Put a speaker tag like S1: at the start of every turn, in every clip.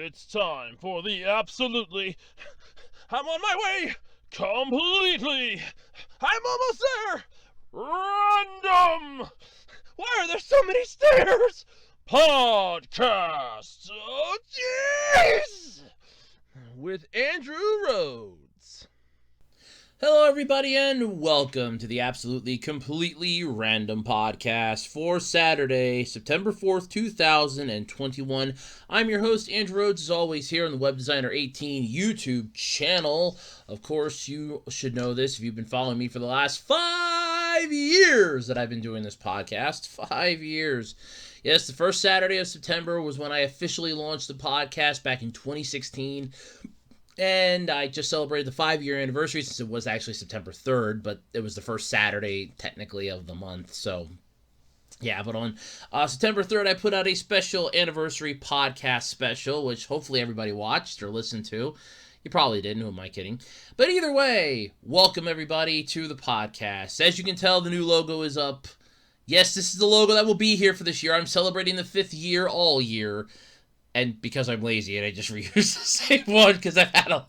S1: It's time for the absolutely... I'm on my way! Completely! I'm almost there! Random! Why are there so many stairs? Podcast! Oh, jeez! With Andrew Rhodes.
S2: Hello, everybody, and welcome to the absolutely completely random podcast for Saturday, September 4th, 2021. I'm your host, Andrew Rhodes, as always, here on the Web Designer 18 YouTube channel. Of course, you should know this if you've been following me for the last 5 years that I've been doing this podcast. 5 years. Yes, the first Saturday of September was when I officially launched the podcast back in 2016. And I just celebrated the 5-year anniversary since it was actually September 3rd, but it was the first Saturday, technically, of the month. So, yeah, but on September 3rd, I put out a special anniversary podcast special, which hopefully everybody watched or listened to. You probably didn't, who am I kidding? But either way, welcome everybody to the podcast. As you can tell, the new logo is up. Yes, this is the logo that will be here for this year. I'm celebrating the 5th year all year. And because I'm lazy and I just reused the same one because I've had a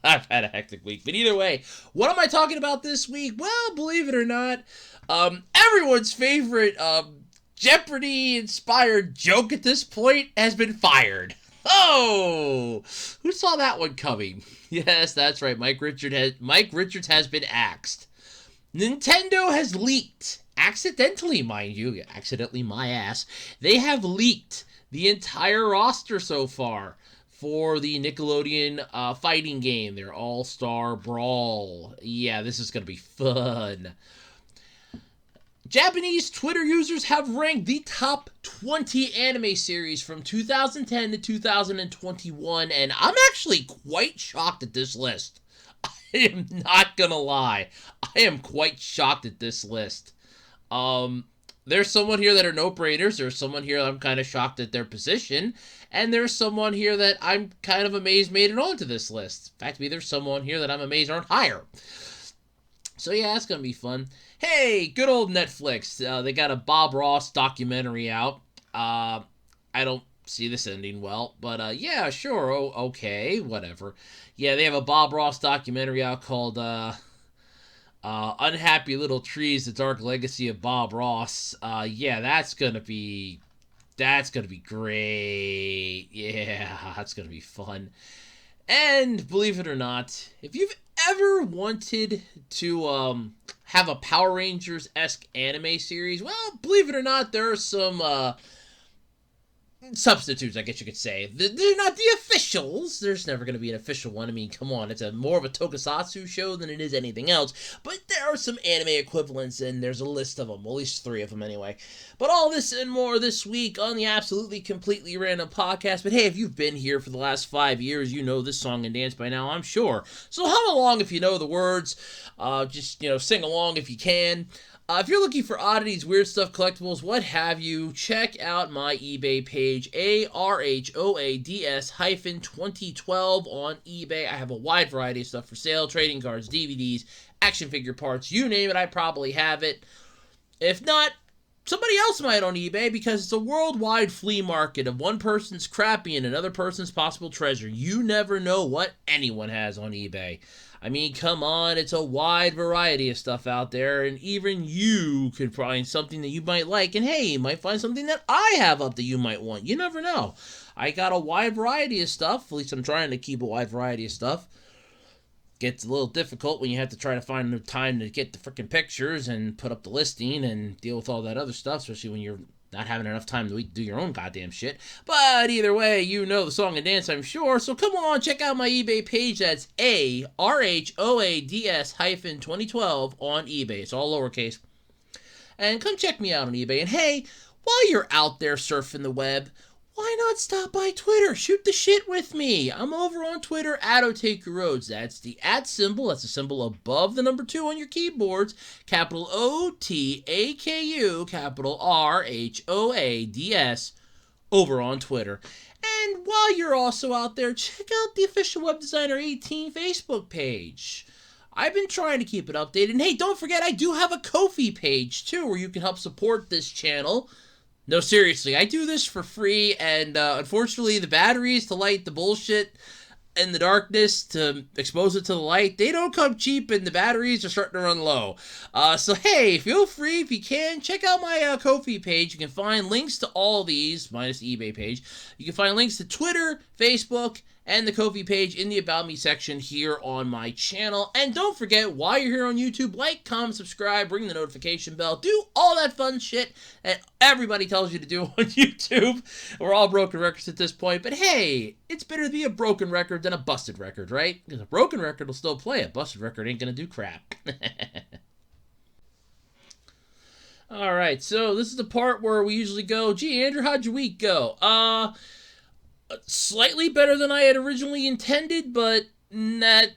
S2: hectic week. But either way, what am I talking about this week? Well, believe it or not, everyone's favorite Jeopardy-inspired joke at this point has been fired. Oh, who saw that one coming? Yes, that's right. Mike Richards has been axed. Nintendo has leaked, accidentally, mind you, accidentally my ass. They have leaked the entire roster so far for the Nickelodeon fighting game, their All-Star Brawl. Yeah, this is going to be fun. Japanese Twitter users have ranked the top 20 anime series from 2010 to 2021, and I'm actually quite shocked at this list. I am not going to lie. I am quite shocked at this list. There's someone here that are no-brainers. There's someone here that I'm kind of shocked at their position. And there's someone here that I'm kind of amazed made it onto this list. In fact, maybe there's someone here that I'm amazed aren't higher. So yeah, it's going to be fun. Hey, good old Netflix. They got a Bob Ross documentary out. I don't see this ending well. But yeah, sure. Oh, okay, whatever. Yeah, they have a Bob Ross documentary out called... Unhappy Little Trees, The Dark Legacy of Bob Ross. Yeah, that's gonna be great. Yeah, that's gonna be fun. And believe it or not, if you've ever wanted to have a Power Rangers-esque anime series, well, believe it or not, there are some substitutes, I guess you could say. They're not the officials. There's never going to be an official one. I mean, come on. It's more of a tokusatsu show than it is anything else. But there are some anime equivalents, and there's a list of them. At least 3 of them, anyway. But all this and more this week on the Absolutely Completely Random Podcast. But hey, if you've been here for the last 5 years, you know this song and dance by now, I'm sure. So hum along if you know the words. Just, sing along if you can. If you're looking for oddities, weird stuff, collectibles, what have you, check out my eBay page, ARHOADS-2012 on eBay. I have a wide variety of stuff for sale, trading cards, DVDs, action figure parts, you name it, I probably have it. If not, somebody else might on eBay because it's a worldwide flea market of one person's crappy and another person's possible treasure. You never know what anyone has on eBay. I mean, come on, it's a wide variety of stuff out there, and even you could find something that you might like, and hey, you might find something that I have up that you might want. You never know. I got a wide variety of stuff, at least I'm trying to keep a wide variety of stuff. Gets a little difficult when you have to try to find the time to get the freaking pictures and put up the listing and deal with all that other stuff, especially when you're not having enough time to do your own goddamn shit. But either way, you know the song and dance, I'm sure. So come on, check out my eBay page. That's ARHOADS-2012 on eBay. It's all lowercase. And come check me out on eBay. And hey, while you're out there surfing the web, why not stop by Twitter? Shoot the shit with me. I'm over on Twitter at @OtakuRhodes. That's the @ symbol. That's the symbol above the number 2 on your keyboards. Capital OTAKU, capital RHOADS, over on Twitter. And while you're also out there, check out the official Web Designer 18 Facebook page. I've been trying to keep it updated. And hey, don't forget, I do have a Ko-fi page, too, where you can help support this channel. No, seriously, I do this for free, and unfortunately, the batteries to light the bullshit in the darkness to expose it to the light, they don't come cheap, and the batteries are starting to run low. So hey, feel free, if you can, check out my Ko-fi page. You can find links to all these, minus the eBay page. You can find links to Twitter, Facebook, and the Ko-fi page in the About Me section here on my channel. And don't forget, while you're here on YouTube, like, comment, subscribe, ring the notification bell, do all that fun shit that everybody tells you to do on YouTube. We're all broken records at this point, but hey, it's better to be a broken record than a busted record, right? Because a broken record will still play, a busted record ain't gonna do crap. Alright, so this is the part where we usually go, gee, Andrew, how'd your week go? Slightly better than I had originally intended, but that's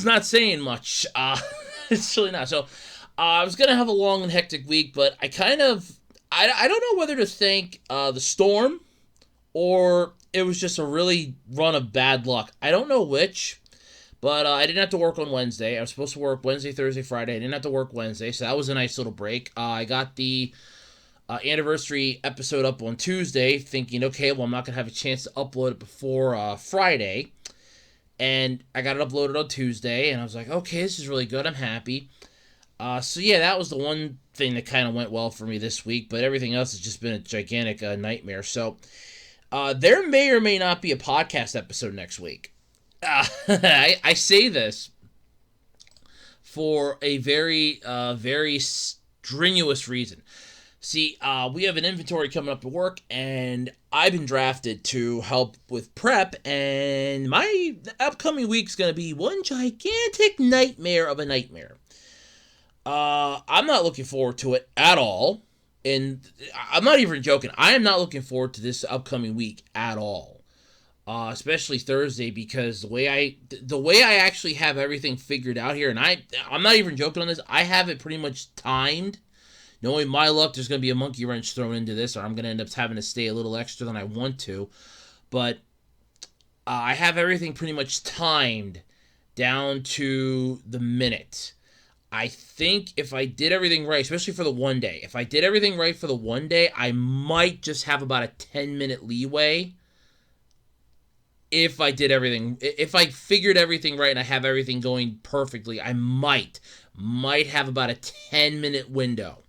S2: not saying much. It's really not. So, I was going to have a long and hectic week, but I don't know whether to thank the storm or it was just a really run of bad luck. I don't know which, but I didn't have to work on Wednesday. I was supposed to work Wednesday, Thursday, Friday. I didn't have to work Wednesday, so that was a nice little break. I got the anniversary episode up on Tuesday, thinking, okay, well, I'm not going to have a chance to upload it before Friday. And I got it uploaded on Tuesday, and I was like, okay, this is really good. I'm happy. So yeah, that was the one thing that kind of went well for me this week, but everything else has just been a gigantic nightmare. So there may or may not be a podcast episode next week. I say this for a very, very strenuous reason. See, we have an inventory coming up to work, and I've been drafted to help with prep, and my upcoming week's going to be one gigantic nightmare of a nightmare. I'm not looking forward to it at all, and I'm not even joking. I am not looking forward to this upcoming week at all, especially Thursday, because the way I actually have everything figured out here, and I'm not even joking on this, I have it pretty much timed. Knowing my luck, there's going to be a monkey wrench thrown into this, or I'm going to end up having to stay a little extra than I want to. But I have everything pretty much timed down to the minute. I think if I did everything right, especially for the one day, if I did everything right for the one day, I might just have about a 10-minute leeway. If I figured everything right and I have everything going perfectly, I might have about a 10-minute window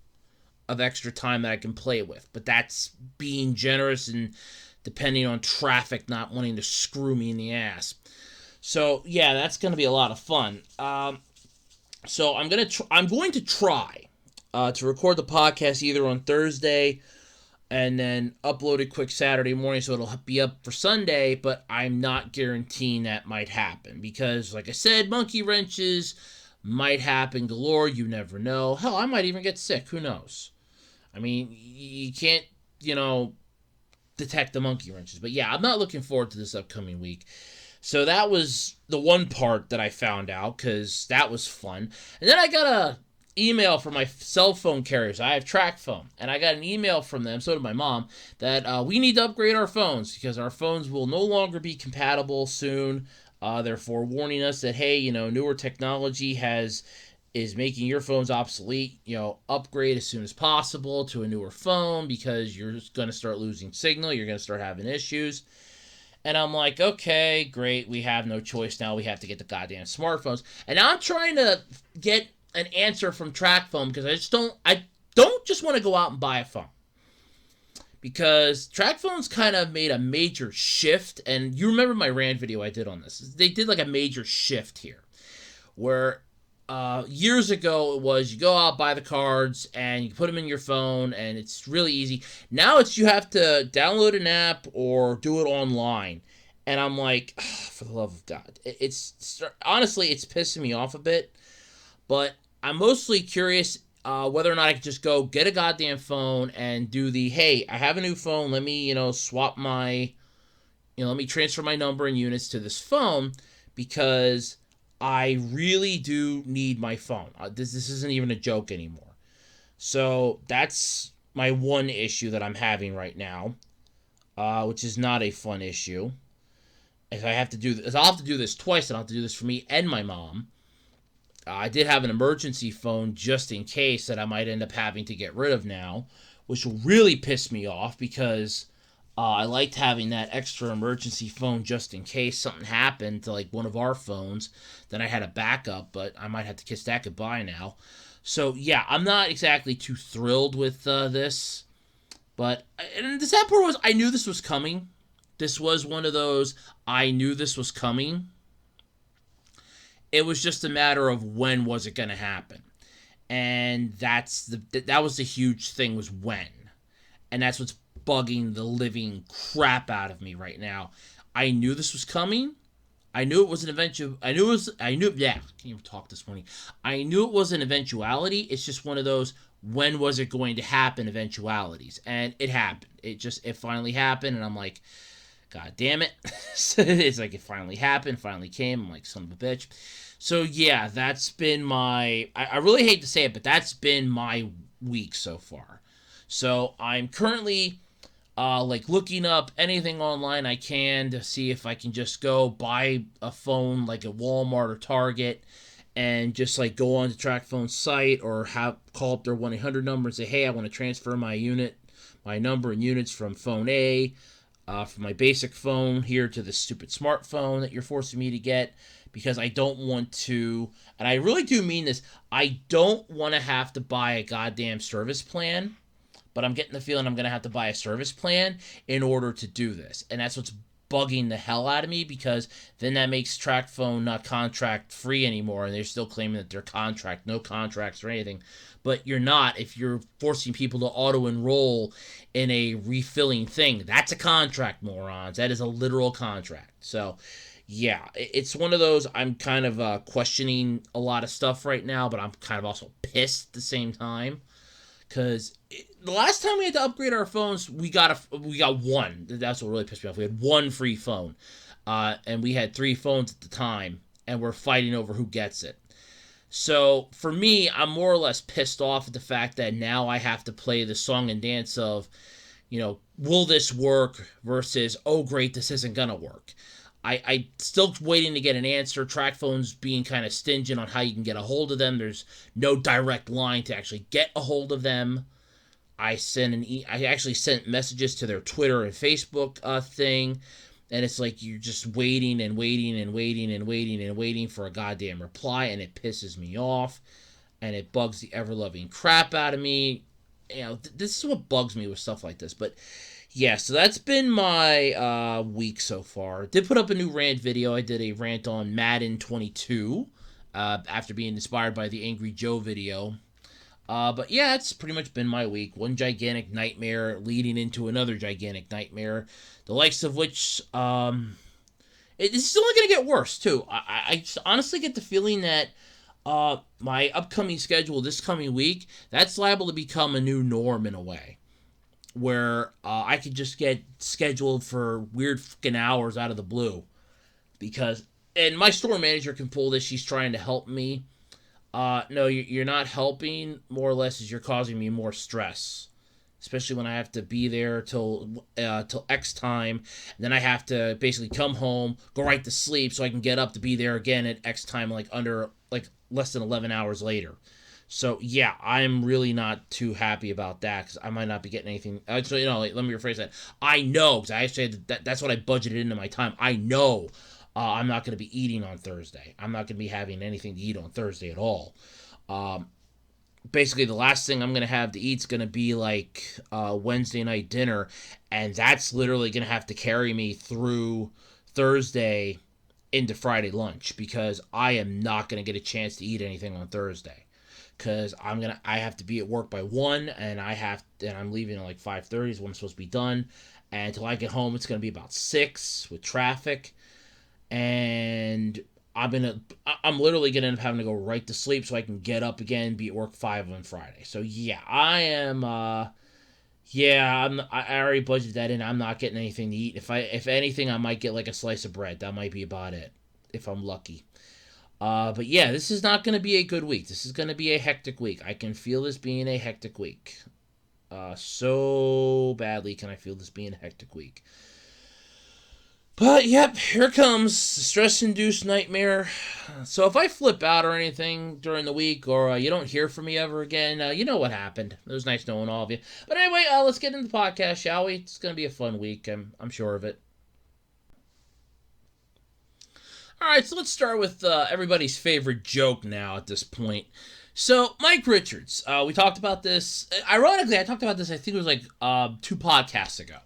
S2: of extra time that I can play with. But that's being generous and depending on traffic not wanting to screw me in the ass. So, yeah, that's going to be a lot of fun. So I'm going to try to record the podcast either on Thursday and then upload it quick Saturday morning so it'll be up for Sunday, but I'm not guaranteeing that might happen because, like I said, monkey wrenches might happen galore. You never know. Hell, I might even get sick. Who knows? I mean, you can't, detect the monkey wrenches. But yeah, I'm not looking forward to this upcoming week. So that was the one part that I found out, because that was fun. And then I got a email from my cell phone carriers. I have track phone. And I got an email from them, so did my mom, that we need to upgrade our phones because our phones will no longer be compatible soon. Therefore warning us that, hey, newer technology is making your phones obsolete. Upgrade as soon as possible to a newer phone because you're going to start losing signal. You're going to start having issues. And I'm like, okay, great. We have no choice now. We have to get the goddamn smartphones. And now I'm trying to get an answer from track phone because I don't just want to go out and buy a phone. Because track phones kind of made a major shift. And you remember my rant video I did on this. They did like a major shift here. Where years ago it was you go out, buy the cards, and you put them in your phone, and it's really easy. Now you have to download an app or do it online. And I'm like, for the love of God. Honestly, it's pissing me off a bit. But I'm mostly curious whether or not I could just go get a goddamn phone and do hey, I have a new phone. Let me, swap my, let me transfer my number and units to this phone because I really do need my phone. This isn't even a joke anymore. So that's my one issue that I'm having right now, which is not a fun issue. If I have to do this, I'll have to do this twice, and I'll have to do this for me and my mom. I did have an emergency phone just in case that I might end up having to get rid of now, which will really piss me off because I liked having that extra emergency phone just in case something happened to like one of our phones. Then I had a backup, but I might have to kiss that goodbye now. So yeah, I'm not exactly too thrilled with this. But and the sad part was I knew this was coming. This was one of those I knew this was coming. It was just a matter of when was it going to happen. And that was the huge thing, was when. And that's what's bugging the living crap out of me right now. I knew this was coming. I knew it was an eventual. I knew yeah. I can't even talk this morning. I knew it was an eventuality. It's just one of those, when was it going to happen eventualities, and it happened. It finally happened, and I'm like, God damn it. It's like it finally happened, finally came. I'm like, son of a bitch. So yeah, that's been my, I really hate to say it, but that's been my week so far. So I'm currently like looking up anything online I can to see if I can just go buy a phone like at Walmart or Target and just like go on the TrackPhone's site or call up their 1-800 number and say, hey, I want to transfer my number and units from phone A, from my basic phone here to the stupid smartphone that you're forcing me to get, because I don't want to, and I really do mean this, I don't want to have to buy a goddamn service plan, but I'm getting the feeling I'm going to have to buy a service plan in order to do this. And that's what's bugging the hell out of me, because then that makes TrackPhone not contract free anymore, and they're still claiming that they're no contracts or anything. But you're not if you're forcing people to auto-enroll in a refilling thing. That's a contract, morons. That is a literal contract. So, yeah, it's one of those, I'm kind of questioning a lot of stuff right now, but I'm kind of also pissed at the same time. Because the last time we had to upgrade our phones, we got one. That's what really pissed me off. We had one free phone. And we had 3 phones at the time, and we're fighting over who gets it. So, for me, I'm more or less pissed off at the fact that now I have to play the song and dance of, will this work versus, oh great, this isn't gonna work. I still waiting to get an answer. TrackPhone's being kind of stingent on how you can get a hold of them. There's no direct line to actually get a hold of them. I actually sent messages to their Twitter and Facebook thing, and it's like you're just waiting and waiting and waiting and waiting and waiting for a goddamn reply, and it pisses me off, and it bugs the ever-loving crap out of me. This is what bugs me with stuff like this, but yeah, so that's been my week so far. Did put up a new rant video. I did a rant on Madden 22 after being inspired by the Angry Joe video. But yeah, it's pretty much been my week. One gigantic nightmare leading into another gigantic nightmare, the likes of which it's only going to get worse, too. I just honestly get the feeling that my upcoming schedule this coming week, that's liable to become a new norm in a way, where I could just get scheduled for weird fucking hours out of the blue. And my store manager can pull this. She's trying to help me. No, you're not helping. More or less, is you're causing me more stress. Especially when I have to be there till X time. And then I have to basically come home, go right to sleep so I can get up to be there again at X time, like less than 11 hours later. So, yeah, I'm really not too happy about that, because I might not be getting anything. Actually, let me rephrase that. I know, because I actually that's what I budgeted into my time. I know I'm not going to be eating on Thursday. I'm not going to be having anything to eat on Thursday at all. Basically, the last thing I'm going to have to eat is going to be like Wednesday night dinner, and that's literally going to have to carry me through Thursday into Friday lunch, because I am not going to get a chance to eat anything on Thursday. Because I have to be at work by 1, and I'm leaving at like 5:30 is when I'm supposed to be done. And until I get home, it's going to be about 6 with traffic. And I'm literally going to end up having to go right to sleep so I can get up again, be at work 5 on Friday. So yeah, I am, I already budgeted that in. I'm not getting anything to eat. If anything, I might get like a slice of bread. That might be about it, if I'm lucky. But yeah, this is not going to be a good week. This is going to be a hectic week. I can feel this being a hectic week. So badly can I feel this being a hectic week. But, yep, here comes the stress-induced nightmare. So if I flip out or anything during the week, or you don't hear from me ever again, you know what happened. It was nice knowing all of you. But anyway, let's get into the podcast, shall we? It's going to be a fun week. I'm sure of it. All right, so let's start with everybody's favorite joke now at this point. So, Mike Richards, we talked about this. Ironically, I talked about this, I think it was like 2 podcasts ago,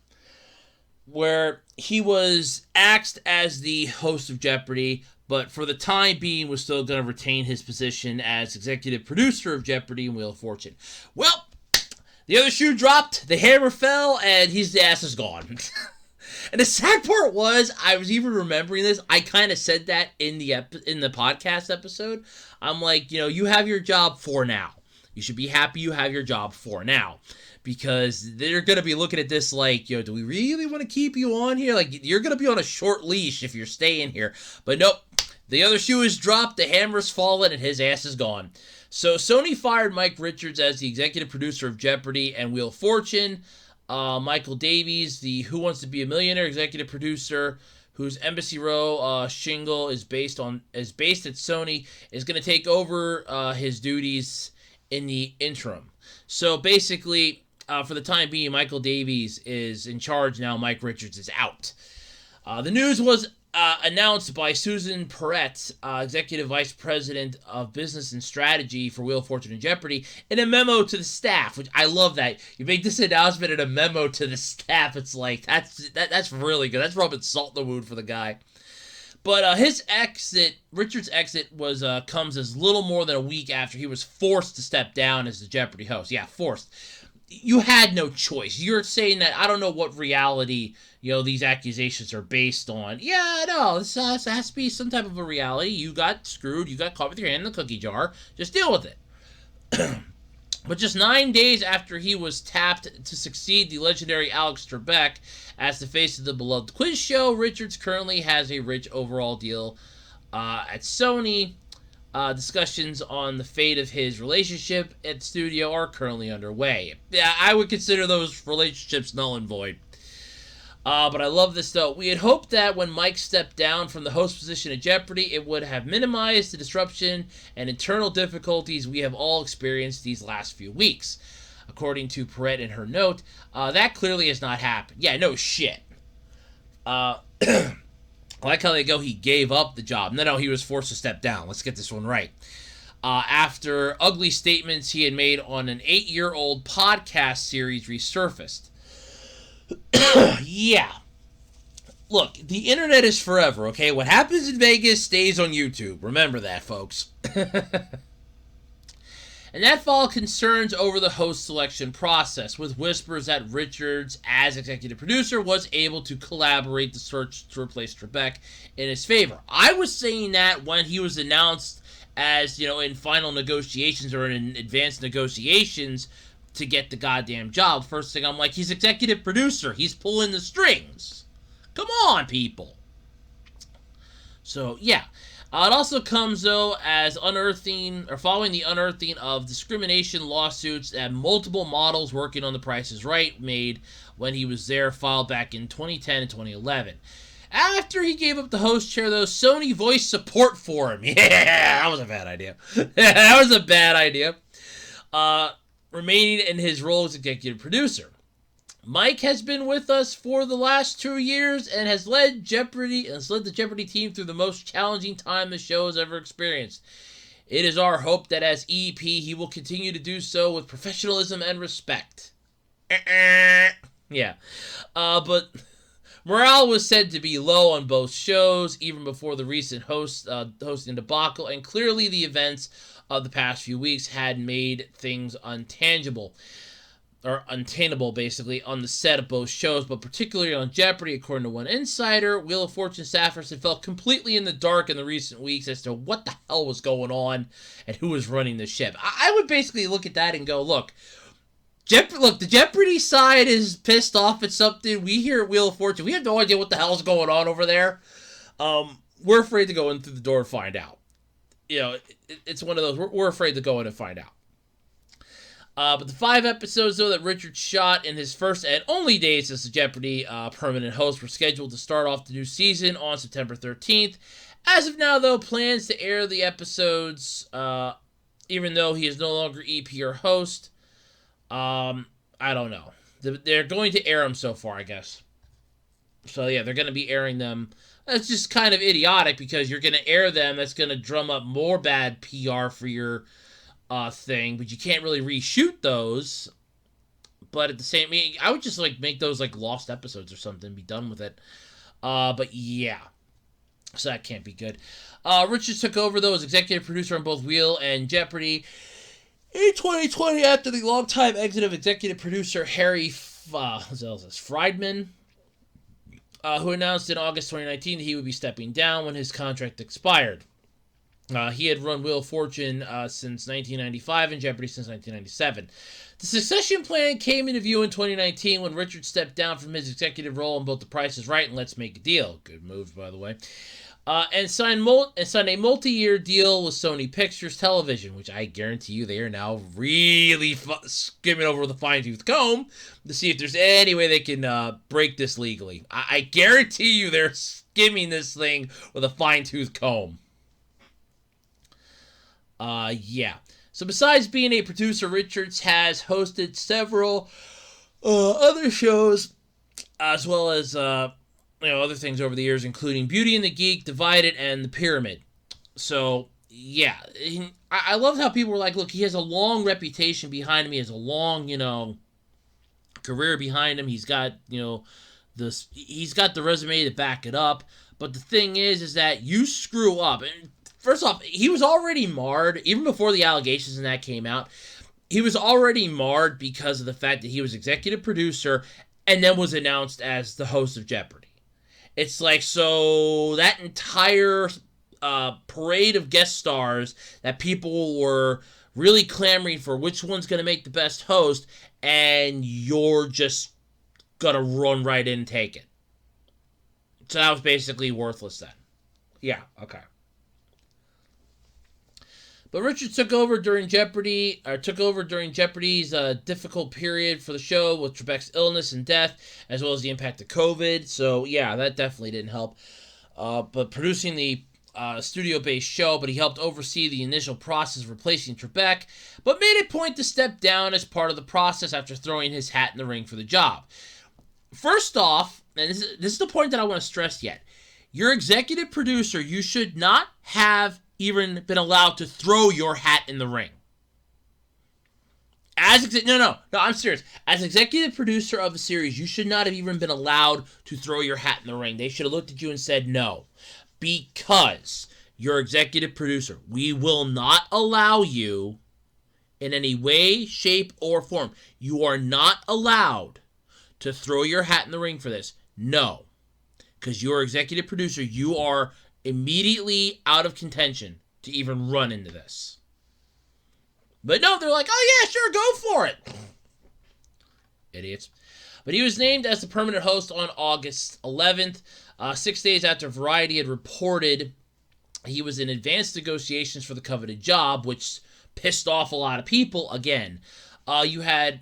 S2: where he was axed as the host of Jeopardy, but for the time being was still going to retain his position as executive producer of Jeopardy and Wheel of Fortune. Well, the other shoe dropped, the hammer fell, and his ass is gone. And the sad part was, I was even remembering this, I kind of said that in the podcast episode. I'm like, you have your job for now. You should be happy you have your job for now. Because they're going to be looking at this like, do we really want to keep you on here? Like, you're going to be on a short leash if you're staying here. But nope, the other shoe is dropped, the hammer's fallen, and his ass is gone. So Sony fired Mike Richards as the executive producer of Jeopardy and Wheel of Fortune. Michael Davies, the Who Wants to Be a Millionaire executive producer, whose Embassy Row shingle is based at Sony, is going to take over his duties in the interim. So basically, for the time being, Michael Davies is in charge now. Mike Richards is out. The news was announced by Susan Perrett, Executive Vice President of Business and Strategy for Wheel of Fortune and Jeopardy, in a memo to the staff, which I love that. You make this announcement in a memo to the staff. It's like, that's really good. That's rubbing salt in the wound for the guy. But Richard's exit comes as little more than a week after he was forced to step down as the Jeopardy host. Yeah, forced. You had no choice. You're saying that, I don't know what reality, these accusations are based on. Yeah, no, this has to be some type of a reality. You got screwed. You got caught with your hand in the cookie jar. Just deal with it. But just 9 days after he was tapped to succeed the legendary Alex Trebek as the face of the beloved quiz show, Richards currently has a rich overall deal at Sony. Discussions on the fate of his relationship at the studio are currently underway. Yeah, I would consider those relationships null and void. But I love this, though. We had hoped that when Mike stepped down from the host position at Jeopardy, it would have minimized the disruption and internal difficulties we have all experienced these last few weeks. According to Perrett in her note, that clearly has not happened. Yeah, no shit. I like how they go, he gave up the job. No, he was forced to step down. Let's get this one right. After ugly statements he had made on an 8-year-old podcast series resurfaced. Yeah. Look, the internet is forever, okay? What happens in Vegas stays on YouTube. Remember that, folks. And that followed concerns over the host selection process, with whispers that Richards, as executive producer, was able to collaborate the search to replace Trebek in his favor. I was saying that when he was announced as, in final negotiations or in advanced negotiations to get the goddamn job. First thing I'm like, he's executive producer. He's pulling the strings. Come on, people. So, yeah. It also comes, though, as following the unearthing of discrimination lawsuits that multiple models working on The Price is Right made when he was there, filed back in 2010 and 2011. After he gave up the host chair, though, Sony voiced support for him. Yeah, that was a bad idea. That was a bad idea. Remaining in his role as executive producer. Mike has been with us for the last 2 years and has led the Jeopardy team through the most challenging time the show has ever experienced. It is our hope that as EP, he will continue to do so with professionalism and respect. Yeah. But morale was said to be low on both shows, even before the recent hosting debacle, and clearly the events of the past few weeks had made things untenable, basically, on the set of both shows, but particularly on Jeopardy. According to one insider, Wheel of Fortune staffers had felt completely in the dark in the recent weeks as to what the hell was going on and who was running the ship. I would basically look at that and go, look, the Jeopardy side is pissed off at something. We here at Wheel of Fortune, we have no idea what the hell's going on over there. We're afraid to go in through the door and find out. It's one of those, we're afraid to go in and find out. But the 5 episodes, though, that Richard shot in his first and only days as the Jeopardy permanent host were scheduled to start off the new season on September 13th. As of now, though, plans to air the episodes, even though he is no longer EP or host. I don't know. They're going to air them so far, I guess. So, yeah, they're going to be airing them. That's just kind of idiotic because you're going to air them. That's going to drum up more bad PR for your thing, but you can't really reshoot those. But at the same, I would just make those lost episodes or something, be done with it. But yeah, so that can't be good. Richards took over though as executive producer on both Wheel and Jeopardy in 2020 after the longtime exit of executive producer Harry Friedman, who announced in August 2019 that he would be stepping down when his contract expired. He had run Wheel of Fortune since 1995 and Jeopardy since 1997. The succession plan came into view in 2019 when Richard stepped down from his executive role on both The Price is Right and Let's Make a Deal. Good move, by the way. And signed a multi-year deal with Sony Pictures Television, which I guarantee you they are now really skimming over with a fine-tooth comb to see if there's any way they can break this legally. I guarantee you they're skimming this thing with a fine-tooth comb. Yeah. So besides being a producer, Richards has hosted several other shows, as well as other things over the years, including Beauty and the Geek, Divided, and The Pyramid. So yeah, I love how people were like, look, he has a long reputation behind him. He has a long, career behind him. He's got, he's got the resume to back it up. But the thing is that you screw up. And first off, he was already marred, even before the allegations and that came out. He was already marred because of the fact that he was executive producer and then was announced as the host of Jeopardy. It's so that entire parade of guest stars that people were really clamoring for which one's going to make the best host, and you're just going to run right in and take it. So that was basically worthless then. Yeah, okay. But Richard took over during Jeopardy's difficult period for the show with Trebek's illness and death, as well as the impact of COVID. So yeah, that definitely didn't help. But producing the studio-based show, but he helped oversee the initial process of replacing Trebek, but made a point to step down as part of the process after throwing his hat in the ring for the job. First off, and this is the point that I want to stress yet, your executive producer, you should not have even been allowed to throw your hat in the ring. No, I'm serious. As executive producer of a series, you should not have even been allowed to throw your hat in the ring. They should have looked at you and said no. Because you're executive producer. We will not allow you in any way, shape, or form. You are not allowed to throw your hat in the ring for this. No. Because you're executive producer, you are immediately out of contention to even run into this. But no, they're like, oh yeah, sure, go for it. Idiots. But he was named as the permanent host on August 11th, 6 days after Variety had reported he was in advanced negotiations for the coveted job, which pissed off a lot of people again. You had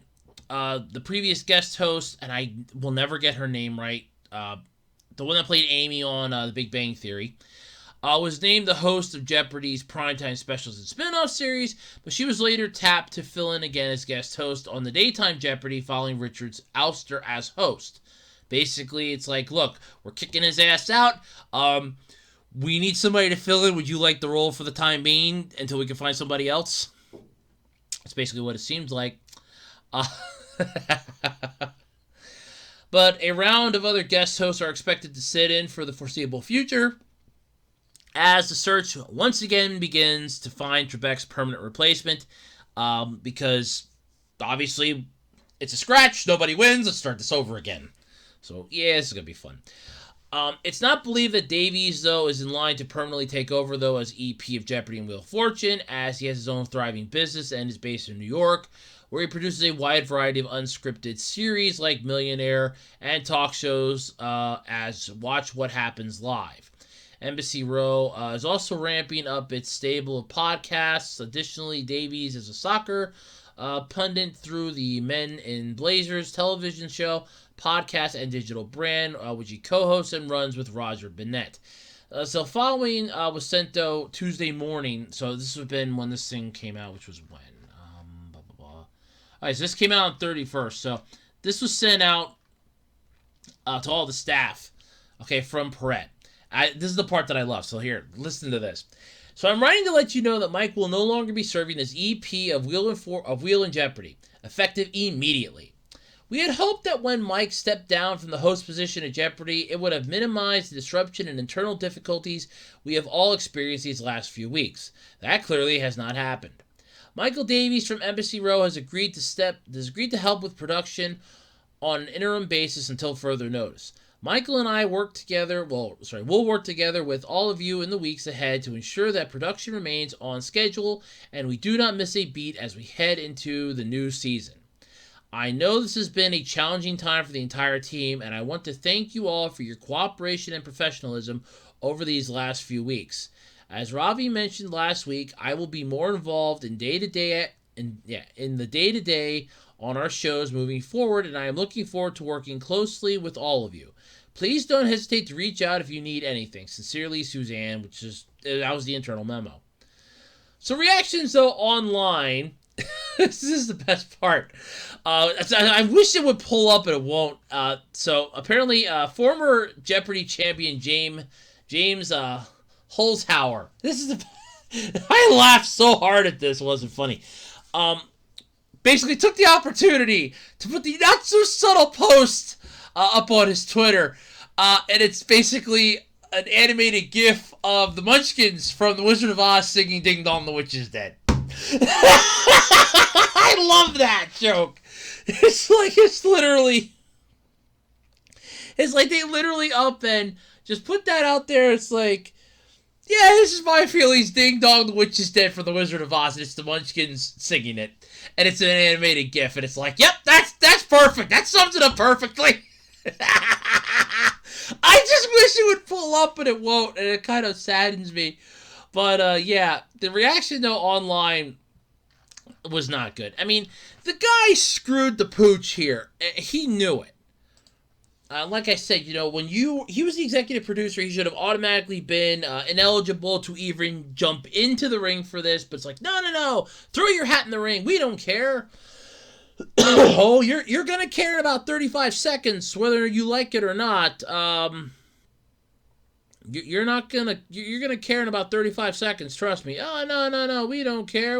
S2: the previous guest host, and I will never get her name right, the one that played Amy on The Big Bang Theory, was named the host of Jeopardy's primetime specials and spin-off series, but she was later tapped to fill in again as guest host on the daytime Jeopardy following Richard's ouster as host. Basically, it's like, look, we're kicking his ass out. We need somebody to fill in. Would you like the role for the time being until we can find somebody else? That's basically what it seems like. But a round of other guest hosts are expected to sit in for the foreseeable future as the search once again begins to find Trebek's permanent replacement, because obviously it's a scratch, nobody wins, let's start this over again. So yeah, this is going to be fun. It's not believed that Davies, though, is in line to permanently take over, though, as EP of Jeopardy and Wheel of Fortune, as he has his own thriving business and is based in New York, where he produces a wide variety of unscripted series like Millionaire and talk shows as Watch What Happens Live. Embassy Row is also ramping up its stable of podcasts. Additionally, Davies is a soccer pundit through the Men in Blazers television show, podcast, and digital brand, which he co-hosts and runs with Roger Bennett. So following was sent though Tuesday morning. So this would have been when this thing came out, which was when. Blah, blah, blah. All right, so this came out on 31st. So this was sent out to all the staff, okay, from Perret. This is the part that I love. So here, listen to this. So I'm writing to let you know that Mike will no longer be serving as EP of Wheel and Jeopardy, effective immediately. We had hoped that when Mike stepped down from the host position at Jeopardy, it would have minimized the disruption and internal difficulties we have all experienced these last few weeks. That clearly has not happened. Michael Davies from Embassy Row has agreed to help with production on an interim basis until further notice. Michael and I will work together with all of you in the weeks ahead to ensure that production remains on schedule and we do not miss a beat as we head into the new season. I know this has been a challenging time for the entire team, and I want to thank you all for your cooperation and professionalism over these last few weeks. As Ravi mentioned last week, I will be more involved in the day-to-day on our shows moving forward, and I am looking forward to working closely with all of you. Please don't hesitate to reach out if you need anything. Sincerely, Suzanne, that was the internal memo. So reactions, though, online. This is the best part. I wish it would pull up, but it won't. So apparently, former Jeopardy champion James Holzhauer. This is I laughed so hard at this. It wasn't funny. Basically took the opportunity to put the not so subtle post up on his Twitter, and it's basically an animated GIF of the Munchkins from The Wizard of Oz singing "Ding Dong, the Witch is Dead." I love that joke. It's like they literally up and just put that out there. It's like, yeah, this is my feelings. Ding Dong, the Witch is Dead for The Wizard of Oz, and it's the Munchkins singing it, and it's an animated GIF, and it's like, yep, that's perfect. That sums it up perfectly. I just wish it would pull up, but it won't, and it kind of saddens me. But, yeah, the reaction, though, online was not good. I mean, the guy screwed the pooch here. He knew it. Like I said, when he was the executive producer, he should have automatically been ineligible to even jump into the ring for this. But it's like, no, throw your hat in the ring. We don't care. Oh, you're gonna care in about 35 seconds, whether you like it or not. You're gonna care in about 35 seconds. Trust me. Oh, no, we don't care.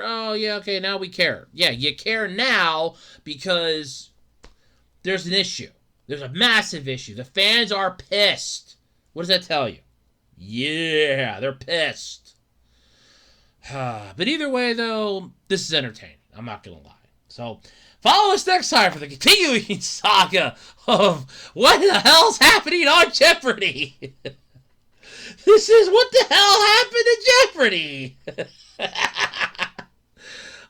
S2: Oh, yeah, okay, now we care. Yeah, you care now because there's an issue. There's a massive issue. The fans are pissed. What does that tell you? Yeah, they're pissed. But either way, though, this is entertaining. I'm not gonna lie. So, follow us next time for the continuing saga of what the hell's happening on Jeopardy. This is what the hell happened to Jeopardy.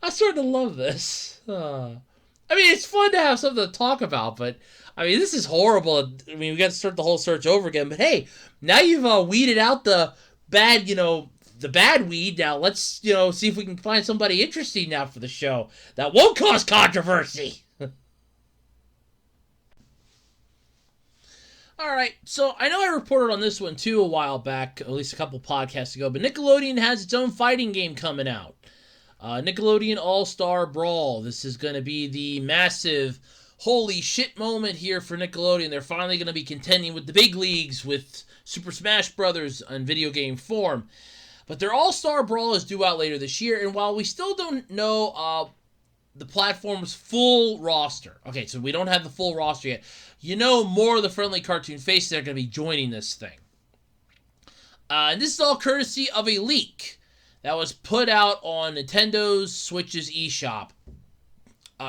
S2: I sort of love this. I mean, it's fun to have something to talk about, but I mean, this is horrible. I mean, we got to start the whole search over again. But hey, now you've weeded out the bad, the bad weed. Now let's, see if we can find somebody interesting now for the show that won't cause controversy. All right, so I know I reported on this one too a while back, at least a couple podcasts ago, but Nickelodeon has its own fighting game coming out. Nickelodeon All-Star Brawl. This is going to be the massive holy shit moment here for Nickelodeon. They're finally going to be contending with the big leagues with Super Smash Bros. On video game form. But their All-Star Brawl is due out later this year, and while we still don't know the platform's full roster, okay, so we don't have the full roster yet, more of the friendly cartoon faces that are going to be joining this thing. And this is all courtesy of a leak that was put out on Nintendo's Switch's eShop.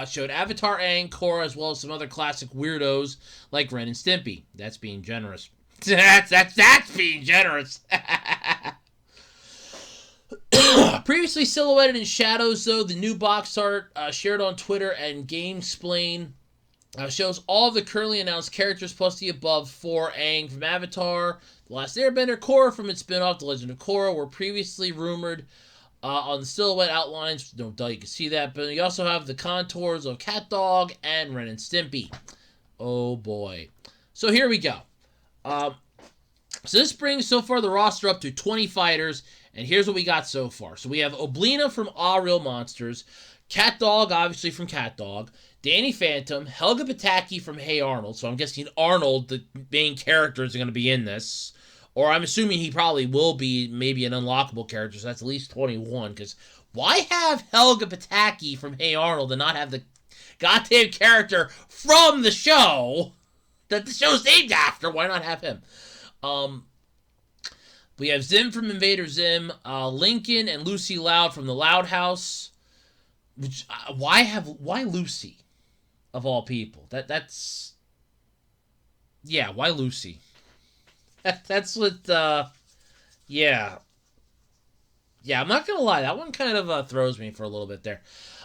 S2: Showed Avatar, Aang, Korra, as well as some other classic weirdos like Ren and Stimpy. That's being generous. That's being generous. Previously silhouetted in shadows, though, the new box art shared on Twitter and GameSplain shows all of the currently announced characters plus the above for Aang from Avatar, The Last Airbender, Korra from its spin-off The Legend of Korra were previously rumored On the silhouette outlines, no doubt you can see that, but you also have the contours of Cat Dog and Ren and Stimpy. Oh boy. So here we go. So this brings so far the roster up to 20 fighters, and here's what we got so far. So we have Oblina from All Real Monsters, Cat Dog, obviously from Cat Dog, Danny Phantom, Helga Pataki from Hey Arnold, so I'm guessing Arnold, the main character, is going to be in this. Or I'm assuming he probably will be maybe an unlockable character, so that's at least 21, because why have Helga Pataki from Hey Arnold and not have the goddamn character from the show that the show's named after? Why not have him? We have Zim from Invader Zim, Lincoln and Lucy Loud from the Loud House. Which why Lucy, of all people? That's why Lucy? That's what yeah. I'm not gonna lie, that one kind of throws me for a little bit there.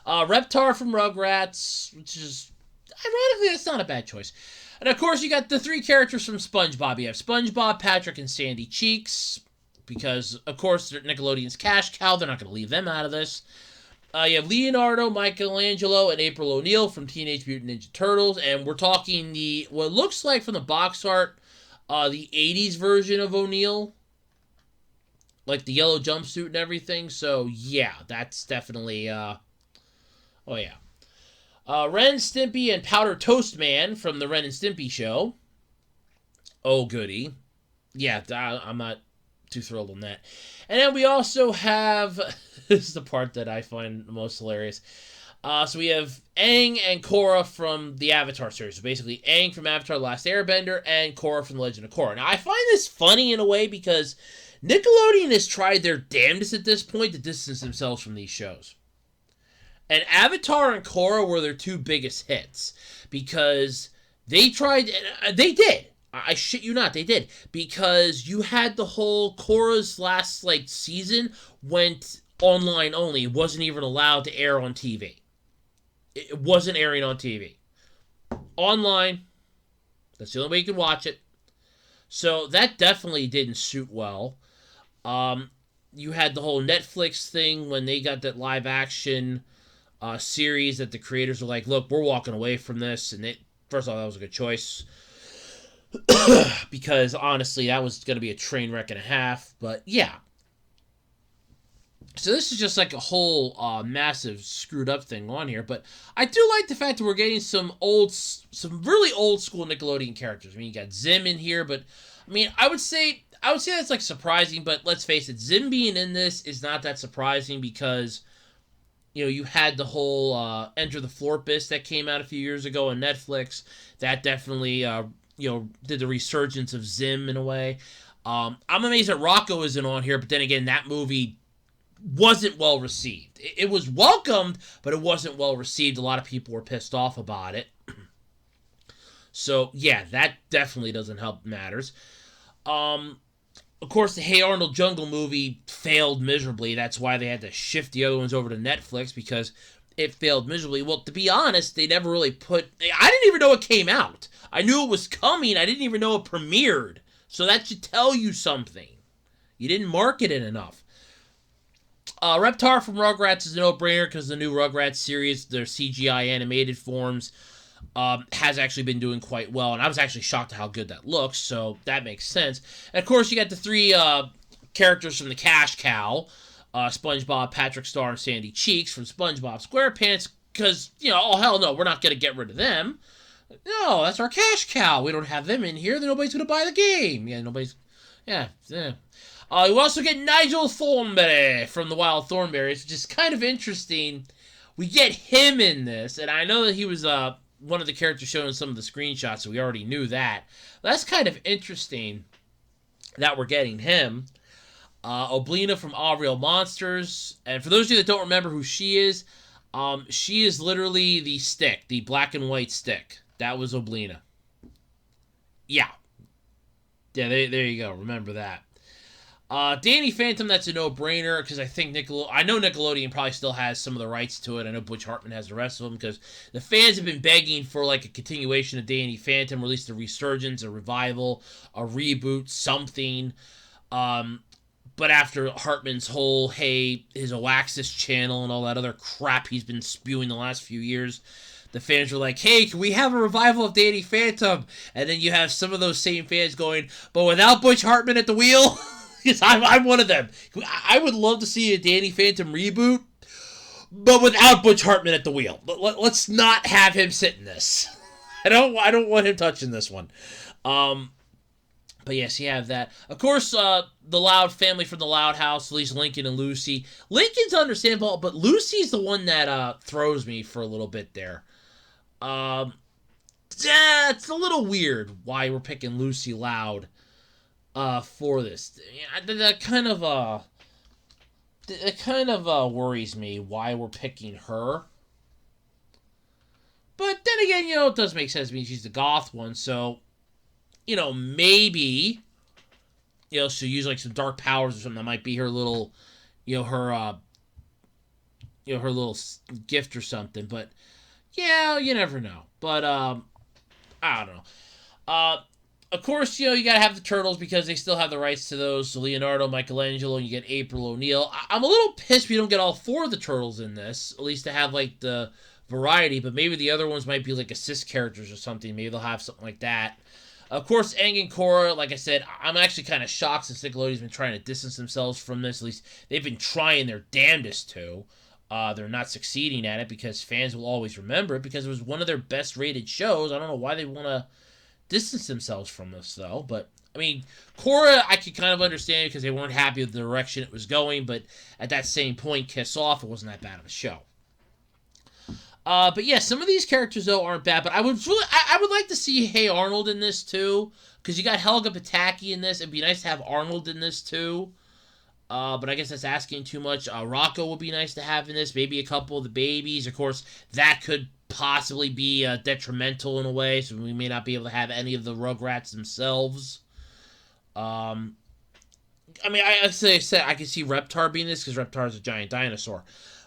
S2: Reptar from Rugrats, which is ironically that's not a bad choice. And of course, you got the 3 characters from SpongeBob. You have SpongeBob, Patrick, and Sandy Cheeks, because, of course, they're Nickelodeon's cash cow. They're not going to leave them out of this. You have Leonardo, Michelangelo, and April O'Neil from Teenage Mutant Ninja Turtles. And we're talking what looks like from the box art, the 80s version of O'Neil. Like the yellow jumpsuit and everything. So, yeah, that's definitely, oh, yeah. Ren, Stimpy, and Powder Toast Man from the Ren and Stimpy show. Oh, goody. Yeah, I'm not too thrilled on that. And then we also have... this is the part that I find the most hilarious. So we have Aang and Korra from the Avatar series. So basically, Aang from Avatar The Last Airbender and Korra from The Legend of Korra. Now, I find this funny in a way because Nickelodeon has tried their damnedest at this point to distance themselves from these shows. And Avatar and Korra were their 2 biggest hits because they tried, they did. I shit you not, they did. Because you had the whole Korra's last season went online only. It wasn't even allowed to air on TV. It wasn't airing on TV. Online, that's the only way you could watch it. So that definitely didn't suit well. You had the whole Netflix thing when they got that live action series that the creators were like, look, we're walking away from this. And first of all, that was a good choice. Because honestly, that was going to be a train wreck and a half. But yeah. So this is just like a whole massive screwed up thing on here. But I do like the fact that we're getting some really old school Nickelodeon characters. I mean, you got Zim in here, but I mean, I would say that's surprising. But let's face it, Zim being in this is not that surprising because you had the whole Enter the Florpus that came out a few years ago on Netflix. That definitely did the resurgence of Zim in a way. I'm amazed that Rocco isn't on here, but then again, that movie wasn't well received. It was welcomed, but it wasn't well received. A lot of people were pissed off about it. So, yeah, that definitely doesn't help matters. Of course, the Hey Arnold Jungle movie failed miserably. That's why they had to shift the other ones over to Netflix, because it failed miserably. Well, to be honest, they never really I didn't even know it came out. I knew it was coming. I didn't even know it premiered. So that should tell you something. You didn't market it enough. Reptar from Rugrats is a no-brainer because the new Rugrats series, their CGI animated forms, has actually been doing quite well. And I was actually shocked at how good that looks, so that makes sense. And of course, you got the 3 characters from the Cash Cow, SpongeBob, Patrick Star, and Sandy Cheeks from SpongeBob SquarePants, because, oh, hell no, we're not going to get rid of them. No, that's our Cash Cow. We don't have them in here, then nobody's going to buy the game. Yeah. You also get Nigel Thornberry from the Wild Thornberries, which is kind of interesting. We get him in this, and I know that he was one of the characters shown in some of the screenshots, so we already knew that. That's kind of interesting that we're getting him. Oblina from All Real Monsters, and for those of you that don't remember who she is literally the stick, the black and white stick. That was Oblina. Yeah, there you go. Remember that. Danny Phantom, that's a no-brainer, because I think I know Nickelodeon probably still has some of the rights to it. I know Butch Hartman has the rest of them, because the fans have been begging for, a continuation of Danny Phantom, or at least a resurgence, a revival, a reboot, something. But But after Hartman's whole, hey, his Oaxis channel and all that other crap he's been spewing the last few years, the fans were like, hey, can we have a revival of Danny Phantom? And then you have some of those same fans going, but without Butch Hartman at the wheel? Because I'm one of them. I would love to see a Danny Phantom reboot, but without Butch Hartman at the wheel. Let's not have him sit in this. I don't want him touching this one. But yes, you have that. Of course, the Loud family from the Loud House, at least Lincoln and Lucy. Lincoln's understandable, but Lucy's the one that throws me for a little bit there. Yeah, it's a little weird why we're picking Lucy Loud for this. That kind of worries me why we're picking her. But then again, it does make sense. I mean, she's the goth one, so maybe she'll use like some dark powers or something that might be her little, her little gift or something. But yeah, you never know. But I don't know. Of course, you gotta have the Turtles because they still have the rights to those. So Leonardo, Michelangelo, and you get April O'Neil. I'm a little pissed we don't get all 4 of the Turtles in this, at least to have like the variety. But maybe the other ones might be like assist characters or something. Maybe they'll have something like that. Of course, Aang and Korra, like I said, I'm actually kind of shocked since Nickelodeon's been trying to distance themselves from this. At least they've been trying their damnedest to. They're not succeeding at it because fans will always remember it because it was one of their best rated shows. I don't know why they want to distance themselves from this, though. But, I mean, Korra, I could kind of understand because they weren't happy with the direction it was going. But at that same point, Kiss Off, it wasn't that bad of a show. But yeah, some of these characters though aren't bad. But I would like to see Hey Arnold in this too, because you got Helga Pataki in this. It'd be nice to have Arnold in this too. But I guess that's asking too much. Rocco would be nice to have in this. Maybe a couple of the babies. Of course, that could possibly be detrimental in a way, so we may not be able to have any of the Rugrats themselves. I mean, I said I could see Reptar being this because Reptar is a giant dinosaur.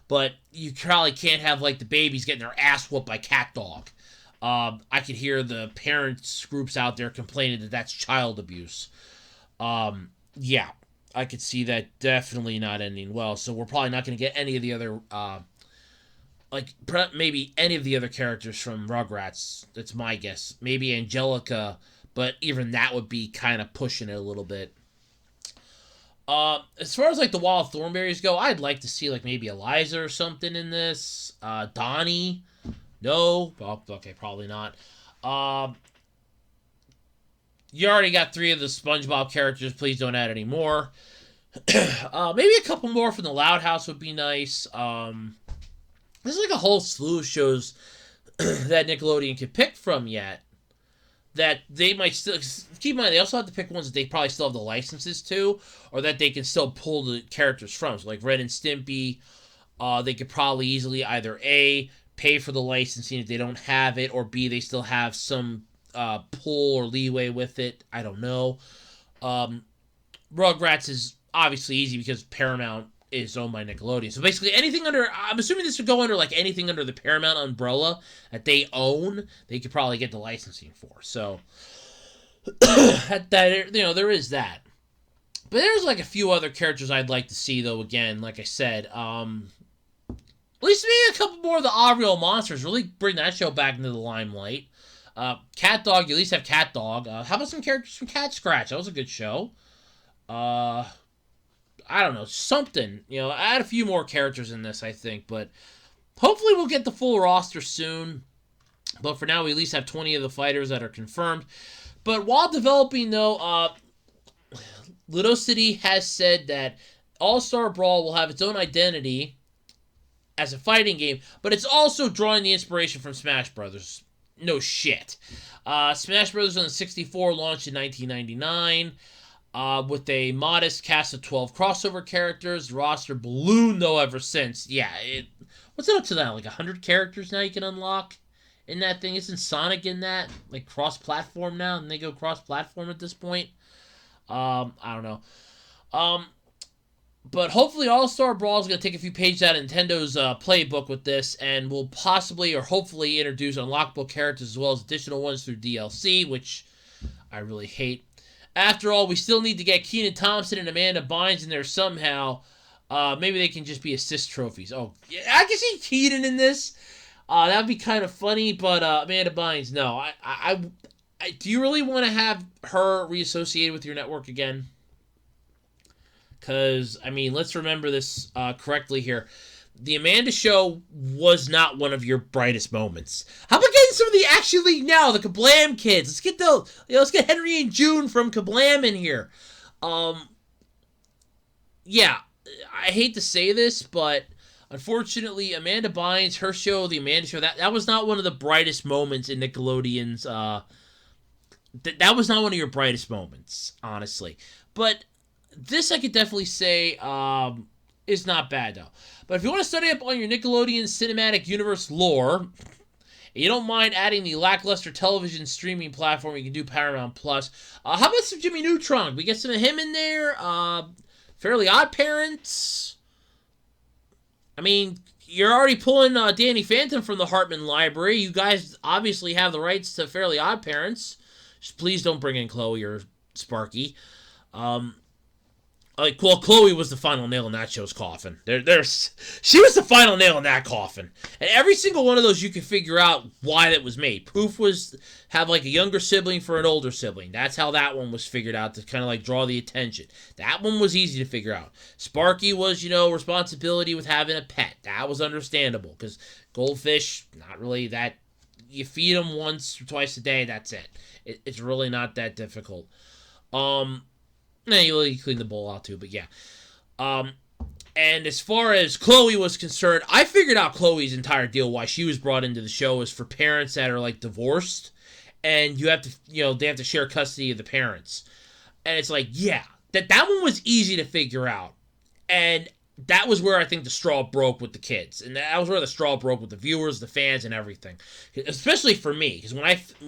S2: But you probably can't have, like, the babies getting their ass whooped by Cat Dog. I could hear the parents groups out there complaining that that's child abuse. Yeah, I could see that definitely not ending well. So we're probably not going to get any of the other, maybe any of the other characters from Rugrats. That's my guess. Maybe Angelica, but even that would be kind of pushing it a little bit. As far as like the Wild Thornberrys go, I'd like to see like maybe Eliza or something in this. Donnie, no, well, okay, probably not. You already got 3 of the SpongeBob characters. Please don't add any more. Maybe a couple more from the Loud House would be nice. There's like a whole slew of shows that Nickelodeon could pick from yet. That they might still... Keep in mind, they also have to pick ones that they probably still have the licenses to, or that they can still pull the characters from. So, like Ren and Stimpy, they could probably easily either A, pay for the licensing if they don't have it, or B, they still have some pull or leeway with it. I don't know. Rugrats is obviously easy because Paramount is owned by Nickelodeon. So basically anything under, I'm assuming this would go under like anything under the Paramount umbrella that they own, they could probably get the licensing for. So there is that. But there's like a few other characters I'd like to see though. Again, like I said, at least maybe a couple more of the Odd Real Monsters. Really bring that show back into the limelight. Cat Dog, you at least have Cat Dog. How about some characters from Cat Scratch? That was a good show. I don't know, something. Add a few more characters in this, I think. But hopefully we'll get the full roster soon. But for now, we at least have 20 of the fighters that are confirmed. But while developing, though, Lido City has said that All-Star Brawl will have its own identity as a fighting game, but it's also drawing the inspiration from Smash Brothers. No shit. Smash Brothers on the 64 launched in 1999. With a modest cast of 12 crossover characters. The roster ballooned, though, ever since. Yeah, what's it up to now? Like 100 characters now you can unlock in that thing? Isn't Sonic in that? Like, cross-platform now? And they go cross-platform at this point? I don't know. But hopefully All-Star Brawl is going to take a few pages out of Nintendo's playbook with this, and will possibly or hopefully introduce unlockable characters as well as additional ones through DLC, which I really hate. After all, we still need to get Kenan Thompson and Amanda Bynes in there somehow. Maybe they can just be assist trophies. Oh, yeah, I can see Kenan in this. That'd be kind of funny, but Amanda Bynes, no. Do you really want to have her reassociated with your network again? Because, I mean, let's remember this correctly here. The Amanda Show was not one of your brightest moments. How about getting some of the Action League now, the Kablam kids? Let's get Henry and June from Kablam in here. Yeah, I hate to say this, but unfortunately, Amanda Bynes, her show, The Amanda Show, that was not one of the brightest moments in Nickelodeon's. That was not one of your brightest moments, honestly. But this I could definitely say is not bad, though. But if you want to study up on your Nickelodeon Cinematic Universe lore, and you don't mind adding the lackluster television streaming platform, you can do Paramount Plus. How about some Jimmy Neutron? We get some of him in there. Fairly Oddparents. I mean, you're already pulling Danny Phantom from the Hartman Library. You guys obviously have the rights to Fairly Oddparents. Just please don't bring in Chloe or Sparky. Chloe was the final nail in that show's coffin. She was the final nail in that coffin. And every single one of those you can figure out why that was made. Proof was have like a younger sibling for an older sibling. That's how that one was figured out to kind of like draw the attention. That one was easy to figure out. Sparky was, responsibility with having a pet. That was understandable because goldfish, not really that. You feed them once or twice a day, that's it. It's really not that difficult. You clean the bowl out too, but yeah. And as far as Chloe was concerned, I figured out Chloe's entire deal, why she was brought into the show, is for parents that are like divorced, and you have to, they have to share custody of the parents. And it's like, yeah, that one was easy to figure out. And that was where I think the straw broke with the kids. And that was where the straw broke with the viewers, the fans, and everything. Especially for me. Because when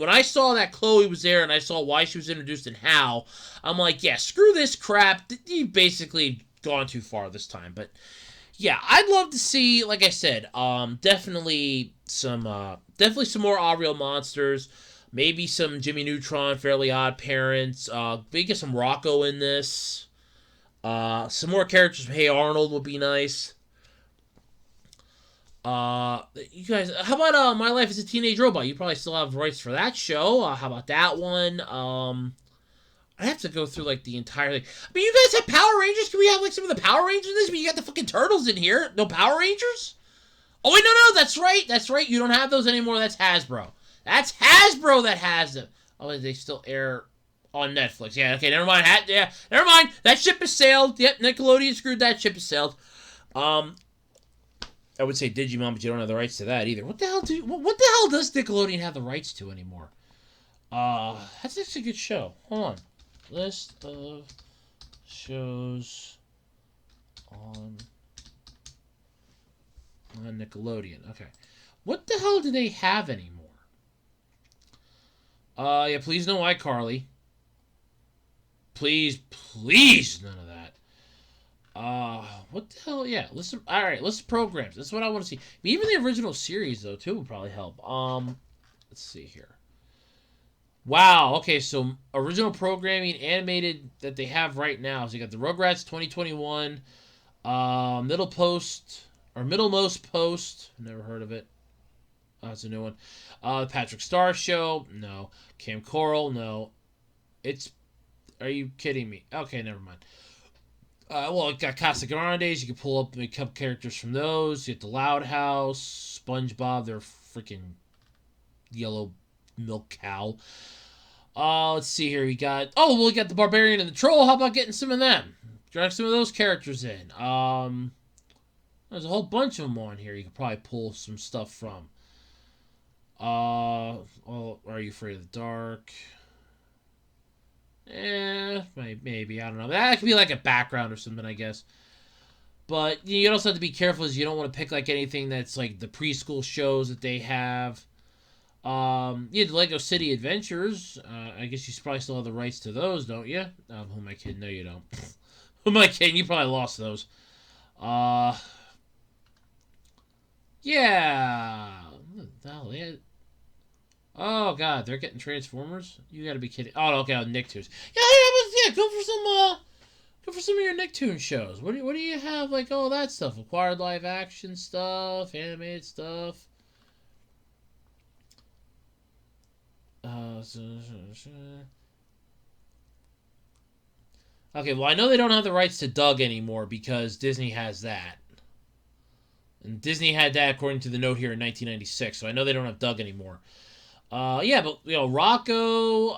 S2: I saw that Chloe was there and I saw why she was introduced and how, I'm like, yeah, screw this crap. You've basically gone too far this time. But, yeah, I'd love to see, like I said, definitely some more Odd Real Monsters. Maybe some Jimmy Neutron, Fairly Odd Parents. Maybe get some Rocco in this. Some more characters from Hey Arnold would be nice. You guys, how about My Life as a Teenage Robot? You probably still have rights for that show. How about that one? I have to go through like the entire thing. I mean, you guys have Power Rangers. Can we have like some of the Power Rangers in this? But you got the fucking Turtles in here. No Power Rangers? Oh wait, no, that's right. That's right. You don't have those anymore. That's Hasbro. That's Hasbro that has them. Oh, they still air on Netflix. Yeah, okay, never mind. Never mind. That ship has sailed. Yep, Nickelodeon screwed that ship has sailed. I would say Digimon, but you don't have the rights to that either. What the hell does Nickelodeon have the rights to anymore? That's actually a good show. Hold on. List of shows on Nickelodeon. Okay. What the hell do they have anymore? Yeah, please no iCarly. Please, none of that. What the hell? Yeah, listen. All right, list of programs. That's what I want to see. Even the original series, though, too, would probably help. Let's see here. Wow. Okay, so original programming animated that they have right now. So you got the Rugrats 2021, Middlemost Post. Never heard of it. Oh, that's a new one. The Patrick Star Show. No. Cam Coral. No. Are you kidding me? Okay, never mind. It got Casa Grandes. You can pull up a couple characters from those. You get the Loud House, SpongeBob, their freaking yellow milk cow. Let's see here. We got the Barbarian and the Troll. How about getting some of them? Drag some of those characters in. There's a whole bunch of them on here. You could probably pull some stuff from. Are You Afraid of the Dark? Maybe. I don't know. That could be like a background or something, I guess. But you also have to be careful as you don't want to pick like anything that's like the preschool shows that they have. The Lego City Adventures. I guess you probably still have the rights to those, don't you? Who am I kidding? No, you don't. Who am I kidding? You probably lost those. Yeah. What the hell? Oh, God, they're getting Transformers? You gotta be kidding. Oh, okay, Nicktoons. Yeah, yeah, go for some of your Nicktoon shows. What do you have, like, all that stuff? Acquired live action stuff, animated stuff. Okay, well, I know they don't have the rights to Doug anymore because Disney has that. And Disney had that according to the note here in 1996, so I know they don't have Doug anymore. Yeah, but, Rocco,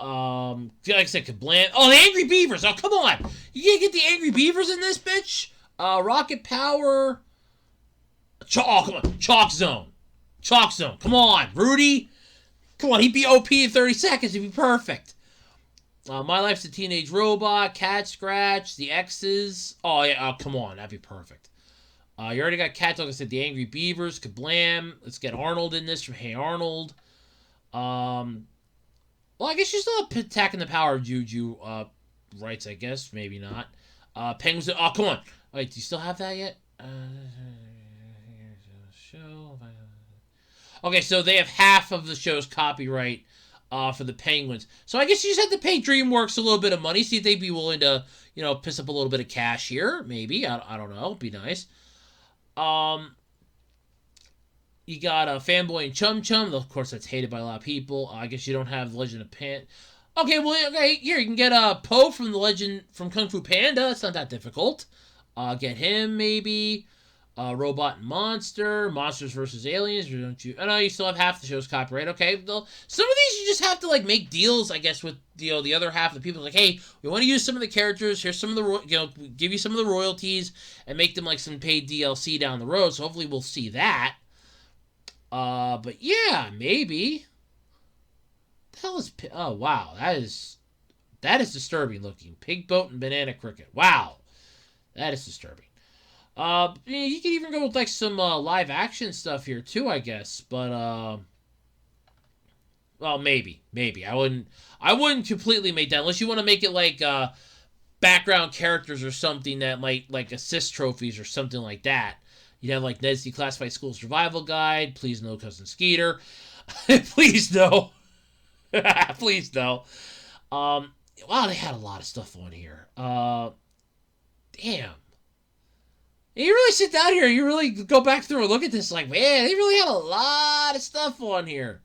S2: like I said, Kablam. Oh, the Angry Beavers! Oh, come on! You can't get the Angry Beavers in this, bitch? Rocket Power. Oh, come on. Chalk Zone. Come on. Rudy. Come on, he'd be OP in 30 seconds. He'd be perfect. My Life's a Teenage Robot, Cat Scratch, the X's. Oh, yeah, come on. That'd be perfect. You already got Cat Dog. I said the Angry Beavers, Kablam. Let's get Arnold in this from Hey Arnold. Well, I guess you still have Attacking the Power of Juju rights, I guess. Maybe not. Penguins. Oh, come on. Wait, do you still have that yet? Okay, so they have half of the show's copyright for the Penguins. So I guess you just have to pay DreamWorks a little bit of money, see if they'd be willing to, piss up a little bit of cash here. Maybe. I don't know. It'd be nice. You got Fanboy and Chum Chum. Of course, that's hated by a lot of people. I guess you don't have The Legend of Pan. Okay, well, okay, here, you can get Po from from Kung Fu Panda. That's not that difficult. Get him, maybe. Robot and Monster. Monsters vs. Aliens. Don't you? Oh, no, you still have half the show's copyright. Okay, well, some of these you just have to, make deals, I guess, with, the other half of the people. Like, hey, we want to use some of the characters. Here's some of the, give you some of the royalties and make them, some paid DLC down the road. So hopefully we'll see that. But yeah, maybe. The hell is... Oh, wow. That is disturbing looking. Pig Boat and Banana Cricket. Wow. That is disturbing. You could even go with, some, live action stuff here, too, I guess. But, well, maybe. I wouldn't completely make that. Unless you want to make it, background characters or something that might, assist trophies or something like that. You'd have, Ned's Declassified School Survival Guide. Please no, Cousin Skeeter. Please no. Please no. Wow, they had a lot of stuff on here. Damn. You really sit down here, you really go back through and look at this, man, they really had a lot of stuff on here.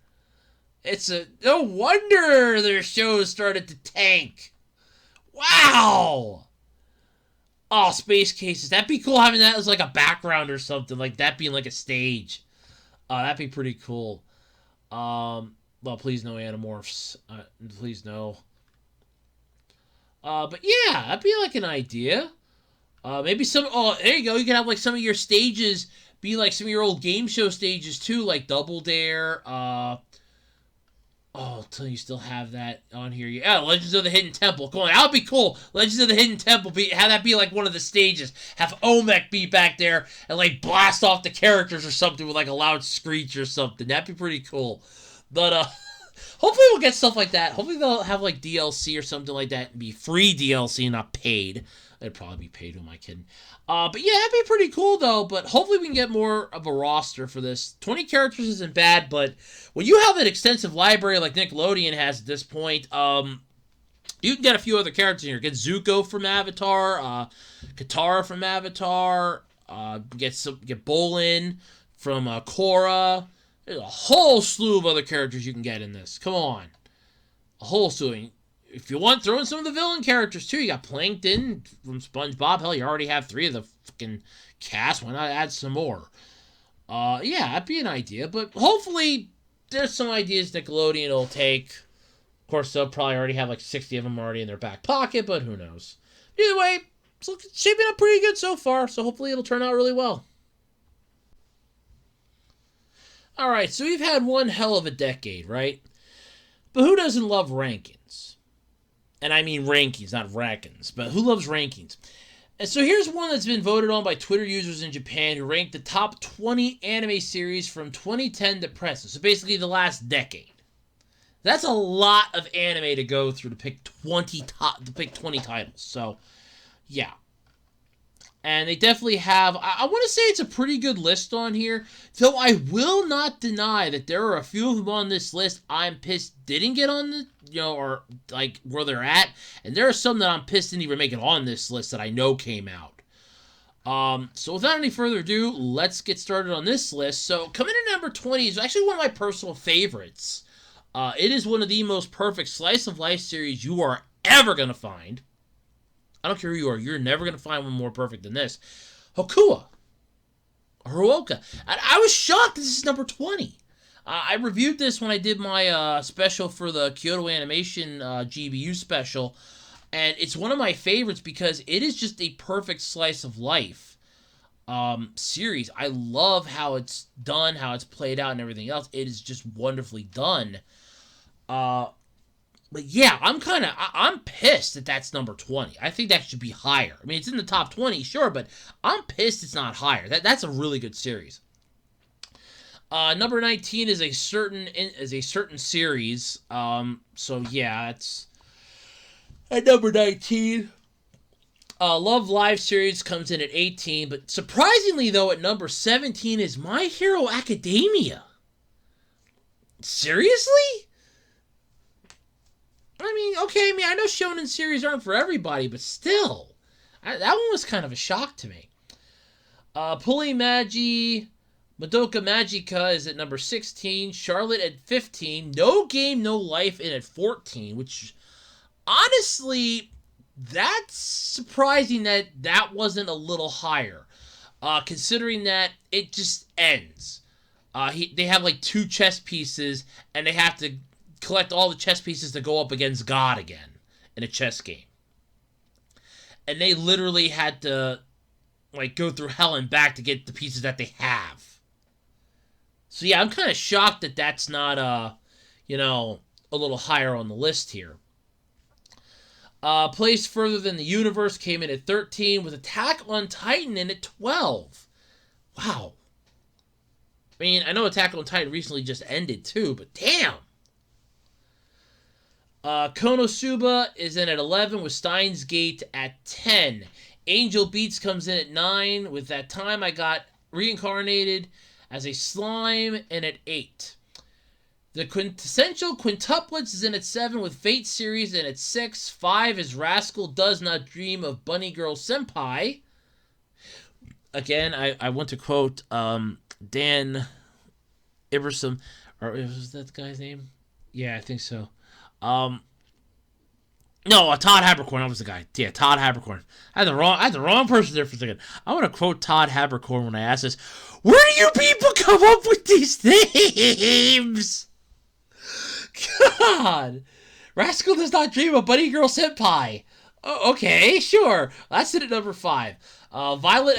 S2: No wonder their shows started to tank. Wow. Oh, Space Cases. That'd be cool having that as a background or something. That being a stage. That'd be pretty cool. Well, please no Animorphs. Please no. But yeah, that'd be an idea. Maybe some... Oh, there you go. You can have some of your stages be some of your old game show stages too. Double Dare. Oh, until you still have that on here. Yeah, Legends of the Hidden Temple. Come on, that would be cool. Legends of the Hidden Temple. Have that be one of the stages. Have Olmec be back there and blast off the characters or something with a loud screech or something. That'd be pretty cool. But hopefully we'll get stuff like that. Hopefully they'll have DLC or something like that and be free DLC, not paid. It'd probably be paid. Who am I kidding? But yeah, that'd be pretty cool, though. But hopefully we can get more of a roster for this. 20 characters isn't bad, but when you have an extensive library like Nickelodeon has at this point, you can get a few other characters in here. Get Zuko from Avatar, Katara from Avatar, get Bolin from Korra. There's a whole slew of other characters you can get in this. Come on. A whole slew. If you want, throw in some of the villain characters, too. You got Plankton from SpongeBob. Hell, you already have 3 of the fucking cast. Why not add some more? Yeah, that'd be an idea. But hopefully, there's some ideas Nickelodeon will take. Of course, they'll probably already have 60 of them already in their back pocket, but who knows? Either way, it's shaping up pretty good so far, so hopefully it'll turn out really well. Alright, so we've had one hell of a decade, right? But who doesn't love rankings? And I mean rankings, not rankings. But who loves rankings? And so here's one that's been voted on by Twitter users in Japan who ranked the top 20 anime series from 2010 to present. So basically the last decade. That's a lot of anime to go through to pick 20 titles. So, yeah. And they definitely have, I want to say it's a pretty good list on here, though I will not deny that there are a few of them on this list I'm pissed didn't get on the, or like where they're at. And there are some that I'm pissed didn't even make it on this list that I know came out. So without any further ado, let's get started on this list. So coming in number 20 is actually one of my personal favorites. It is one of the most perfect slice of life series you are ever going to find. I don't care who you are. You're never going to find one more perfect than this. Hokua. Hiroka. I was shocked this is number 20. I reviewed this when I did my special for the Kyoto Animation GBU special. And it's one of my favorites because it is just a perfect slice of life series. I love how it's done, how it's played out, and everything else. It is just wonderfully done. But yeah, I'm pissed that that's number 20. I think that should be higher. I mean, it's in the top 20, sure, but I'm pissed it's not higher. That's a really good series. Number 19 is a certain series. So yeah, it's at number 19. Love Live series comes in at 18, but surprisingly though, at number 17 is My Hero Academia. Seriously? I mean, okay, I know shonen series aren't for everybody, but still. That one was kind of a shock to me. Pulley Magi, Madoka Magica is at number 16. Charlotte at 15. No Game, No Life in at 14, which, honestly, that's surprising that wasn't a little higher. Considering that it just ends. They have like 2 chess pieces, and they have to collect all the chess pieces to go up against God again in a chess game. And they literally had to like go through hell and back to get the pieces that they have. So yeah, I'm kind of shocked that that's not a little higher on the list here. Placed further than the universe came in at 13 with Attack on Titan in at 12. Wow. I mean, I know Attack on Titan recently just ended too, but damn. Konosuba is in at 11 with Steins Gate at 10. Angel Beats comes in at 9 with That Time I Got Reincarnated as a Slime and at 8. The Quintessential Quintuplets is in at 7 with Fate series and at 6. 5 is Rascal Does Not Dream of Bunny Girl Senpai. Again, I want to quote Dan Iverson, or was that the guy's name? Yeah, I think so. No, Todd Habercorn. That was the guy. Yeah, Todd Habercorn. I had the wrong person there for a second. I want to quote Todd Habercorn when I ask this. Where do you people come up with these names? God. Rascal Does Not Dream of Bunny Girl Senpai. Oh, okay, sure. That's it at number 5. Violet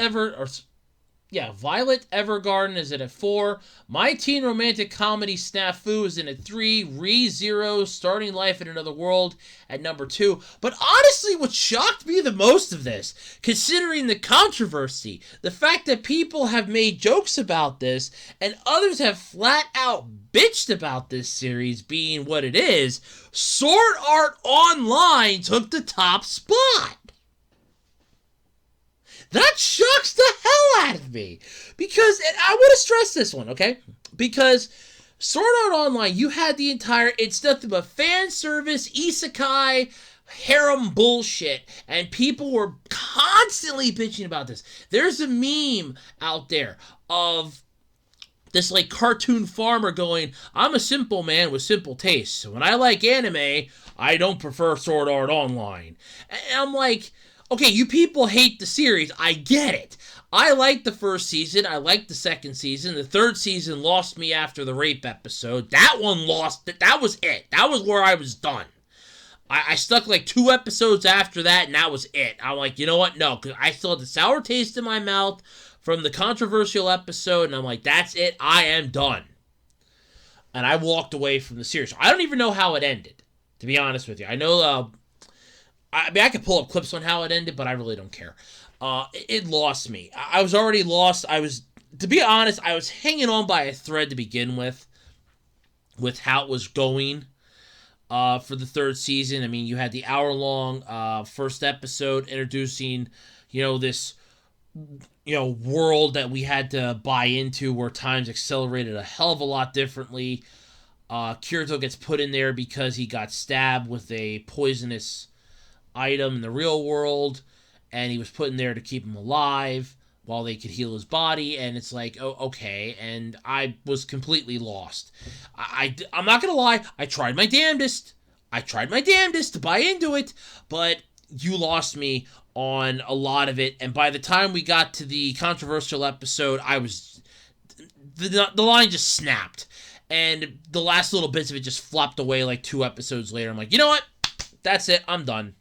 S2: Evergarden is in at 4. My Teen Romantic Comedy Snafu is in at 3. ReZero Starting Life in Another World at number 2. But honestly, what shocked me the most of this, considering the controversy, the fact that people have made jokes about this, and others have flat out bitched about this series being what it is, Sword Art Online took the top spot. That shocks the hell out of me. Because, and I want to stress this one, okay? Because Sword Art Online, you had the entire, it's nothing but fan service, isekai, harem bullshit. And people were constantly bitching about this. There's a meme out there of this like cartoon farmer going, I'm a simple man with simple tastes. So when I like anime, I don't prefer Sword Art Online. And I'm like, okay, you people hate the series. I get it. I liked the first season. I liked the second season. The third season lost me after the rape episode. That one lost. That was it. That was where I was done. I stuck like 2 episodes after that, and that was it. I'm like, you know what? No, because I still had the sour taste in my mouth from the controversial episode, and I'm like, that's it. I am done. And I walked away from the series. I don't even know how it ended, to be honest with you. I know... I mean, I could pull up clips on how it ended, but I really don't care. It lost me. I was already lost. To be honest, I was hanging on by a thread to begin with how it was going for the third season. I mean, you had the hour-long first episode introducing, this world that we had to buy into where times accelerated a hell of a lot differently. Kirito gets put in there because he got stabbed with a poisonous item in the real world, and he was put in there to keep him alive while they could heal his body, and it's like, oh, okay, and I was completely lost. I'm not gonna lie, I tried my damnedest to buy into it, but you lost me on a lot of it, and by the time we got to the controversial episode, the line just snapped, and the last little bits of it just flopped away like 2 episodes later. I'm like, you know what? That's it, I'm done.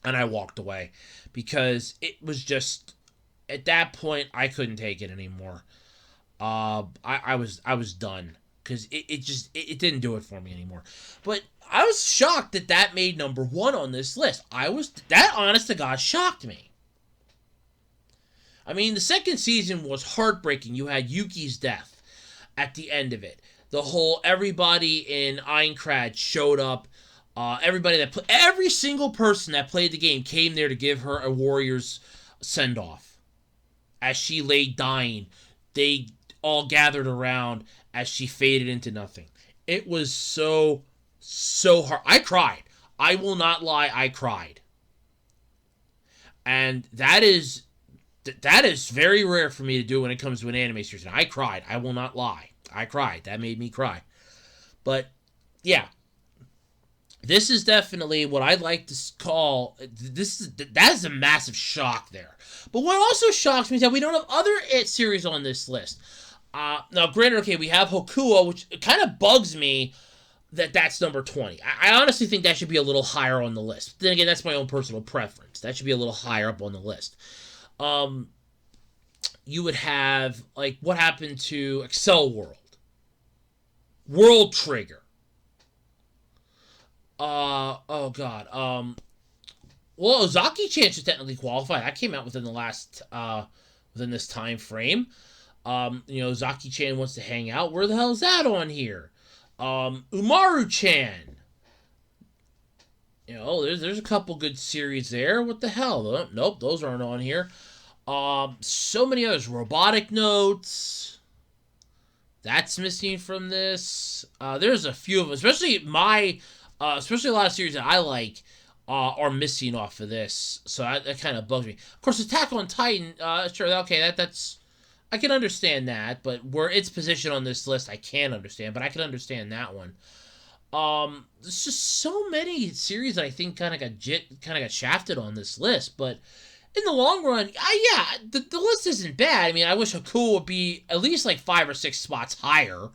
S2: And I walked away, because it was just, at that point, I couldn't take it anymore. I was done, because it didn't do it for me anymore. But I was shocked that made number 1 on this list. That honest to God shocked me. I mean, the second season was heartbreaking. You had Yuki's death at the end of it. The whole everybody in Aincrad showed up. Every single person that played the game came there to give her a warrior's send-off. As she lay dying, they all gathered around as she faded into nothing. It was so hard. I cried. I will not lie, I cried. And that is very rare for me to do when it comes to an anime series. And I cried. I will not lie. I cried. That made me cry. But, yeah. This is definitely what I'd like to call, that is a massive shock there. But what also shocks me is that we don't have other series on this list. Now, granted, okay, we have Hokuo, which kind of bugs me that's number 20. I honestly think that should be a little higher on the list. Then again, that's my own personal preference. That should be a little higher up on the list. You would have, like, what happened to Excel World? World Trigger. Oh god. Well, Ozaki-chan should technically qualify. That came out within this time frame. Ozaki-chan wants to hang out. Where the hell is that on here? Umaru-chan. There's a couple good series there. What the hell? Nope, those aren't on here. So many others. Robotic Notes. That's missing from this. There's a few of them, especially a lot of series that I like are missing off of this, so that kind of bugs me. Of course, Attack on Titan, sure, okay, that's I can understand that, but where its position on this list, I can't understand, but I can understand that one. There's just so many series that I think kind of got shafted on this list, but in the long run, the list isn't bad. I mean, I wish Haku would be at least like 5 or 6 spots higher.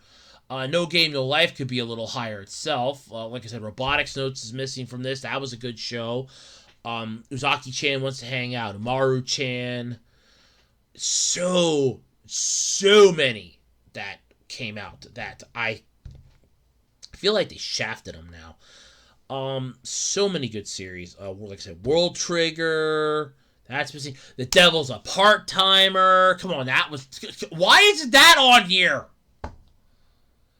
S2: No Game, No Life could be a little higher itself. Like I said, Robotics Notes is missing from this. That was a good show. Uzaki-chan Wants to Hang Out. Umaru-chan. So many that came out that I feel like they shafted them now. So many good series. Like I said, World Trigger. That's missing. The Devil's a Part-Timer. Come on, that was... Why isn't that on here?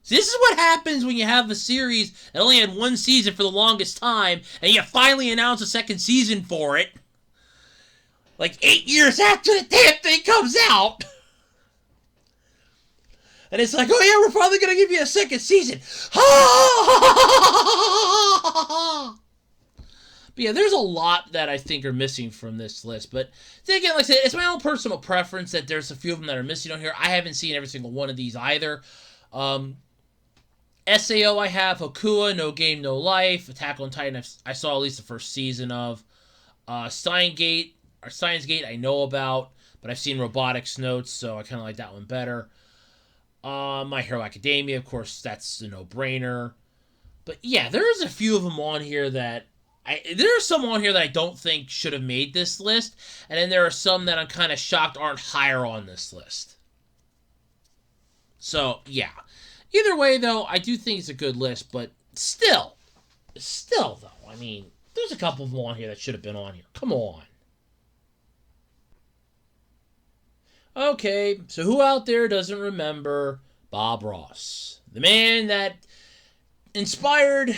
S2: See, this is what happens when you have a series that only had 1 season for the longest time, and you finally announce a 2nd season for it. Like 8 years after the damn thing comes out. And it's like, oh yeah, we're probably going to give you a 2nd season. But yeah, there's a lot that I think are missing from this list. But then again, like I said, it's my own personal preference that there's a few of them that are missing on here. I haven't seen every single one of these either. SAO I have, Hokua, No Game, No Life, Attack on Titan I saw at least the 1st season of. Steins Gate I know about, but I've seen Robotics Notes, so I kind of like that one better. My Hero Academia, of course, that's a no-brainer. But yeah, there's a few of them on here that there are some on here that I don't think should have made this list, and then there are some that I'm kind of shocked aren't higher on this list. So, yeah. Either way, though, I do think it's a good list, but still, though, I mean, there's a couple of them on here that should have been on here. Come on. Okay, so who out there doesn't remember Bob Ross? The man that inspired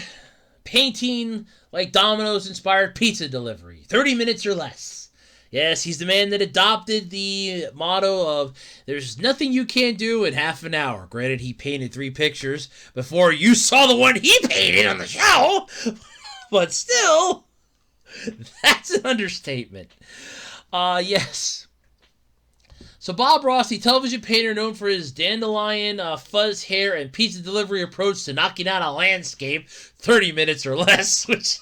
S2: painting like Domino's inspired pizza delivery. 30 minutes or less. Yes, he's the man that adopted the motto of, there's nothing you can't do in half an hour. Granted, he painted 3 pictures before you saw the one he painted on the show. But still, that's an understatement. Yes. So Bob Ross, the television painter known for his dandelion fuzz hair and pizza delivery approach to knocking out a landscape 30 minutes or less, which...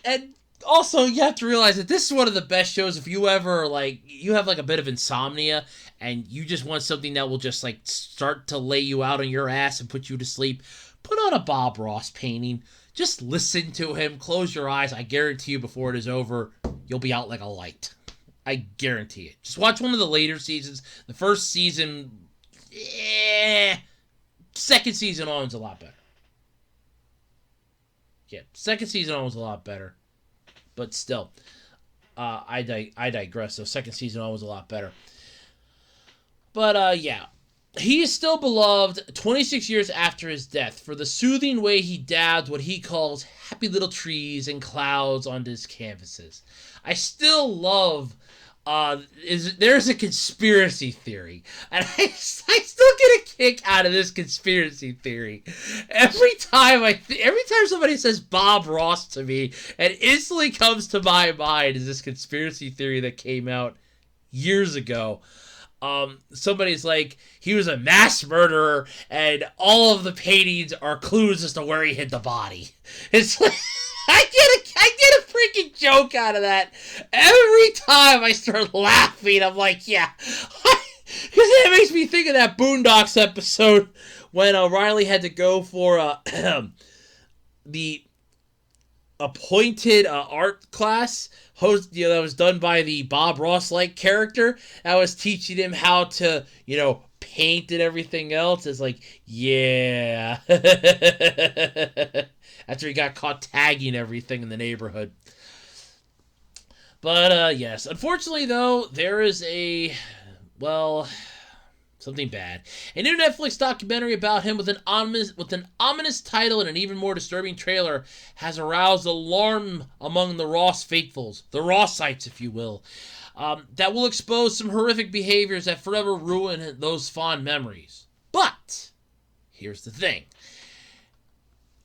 S2: and also, you have to realize that this is one of the best shows if you ever, you have, a bit of insomnia and you just want something that will just, start to lay you out on your ass and put you to sleep. Put on a Bob Ross painting. Just listen to him. Close your eyes. I guarantee you before it is over, you'll be out like a light. I guarantee it. Just watch one of the later seasons. The first season, second season on is a lot better. Yeah, second season on was a lot better. But still, I digress. So second season on was a lot better. But, yeah. He is still beloved 26 years after his death for the soothing way he dabbed what he calls happy little trees and clouds onto his canvases. I still love... there's a conspiracy theory, and I still get a kick out of this conspiracy theory. Every time somebody says Bob Ross to me, it instantly comes to my mind is this conspiracy theory that came out years ago. Somebody's like, he was a mass murderer, and all of the paintings are clues as to where he hid the body. It's like... I get a freaking joke out of that. Every time I start laughing, I'm like, yeah. Because it makes me think of that Boondocks episode when Riley had to go for the appointed art class that was done by the Bob Ross-like character that was teaching him how to, paint and everything else. It's like, yeah. After he got caught tagging everything in the neighborhood. But, yes. Unfortunately, though, there is something bad. A new Netflix documentary about him with an ominous title and an even more disturbing trailer has aroused alarm among the Ross faithfuls, the Rossites, if you will, that will expose some horrific behaviors that forever ruin those fond memories. But, here's the thing.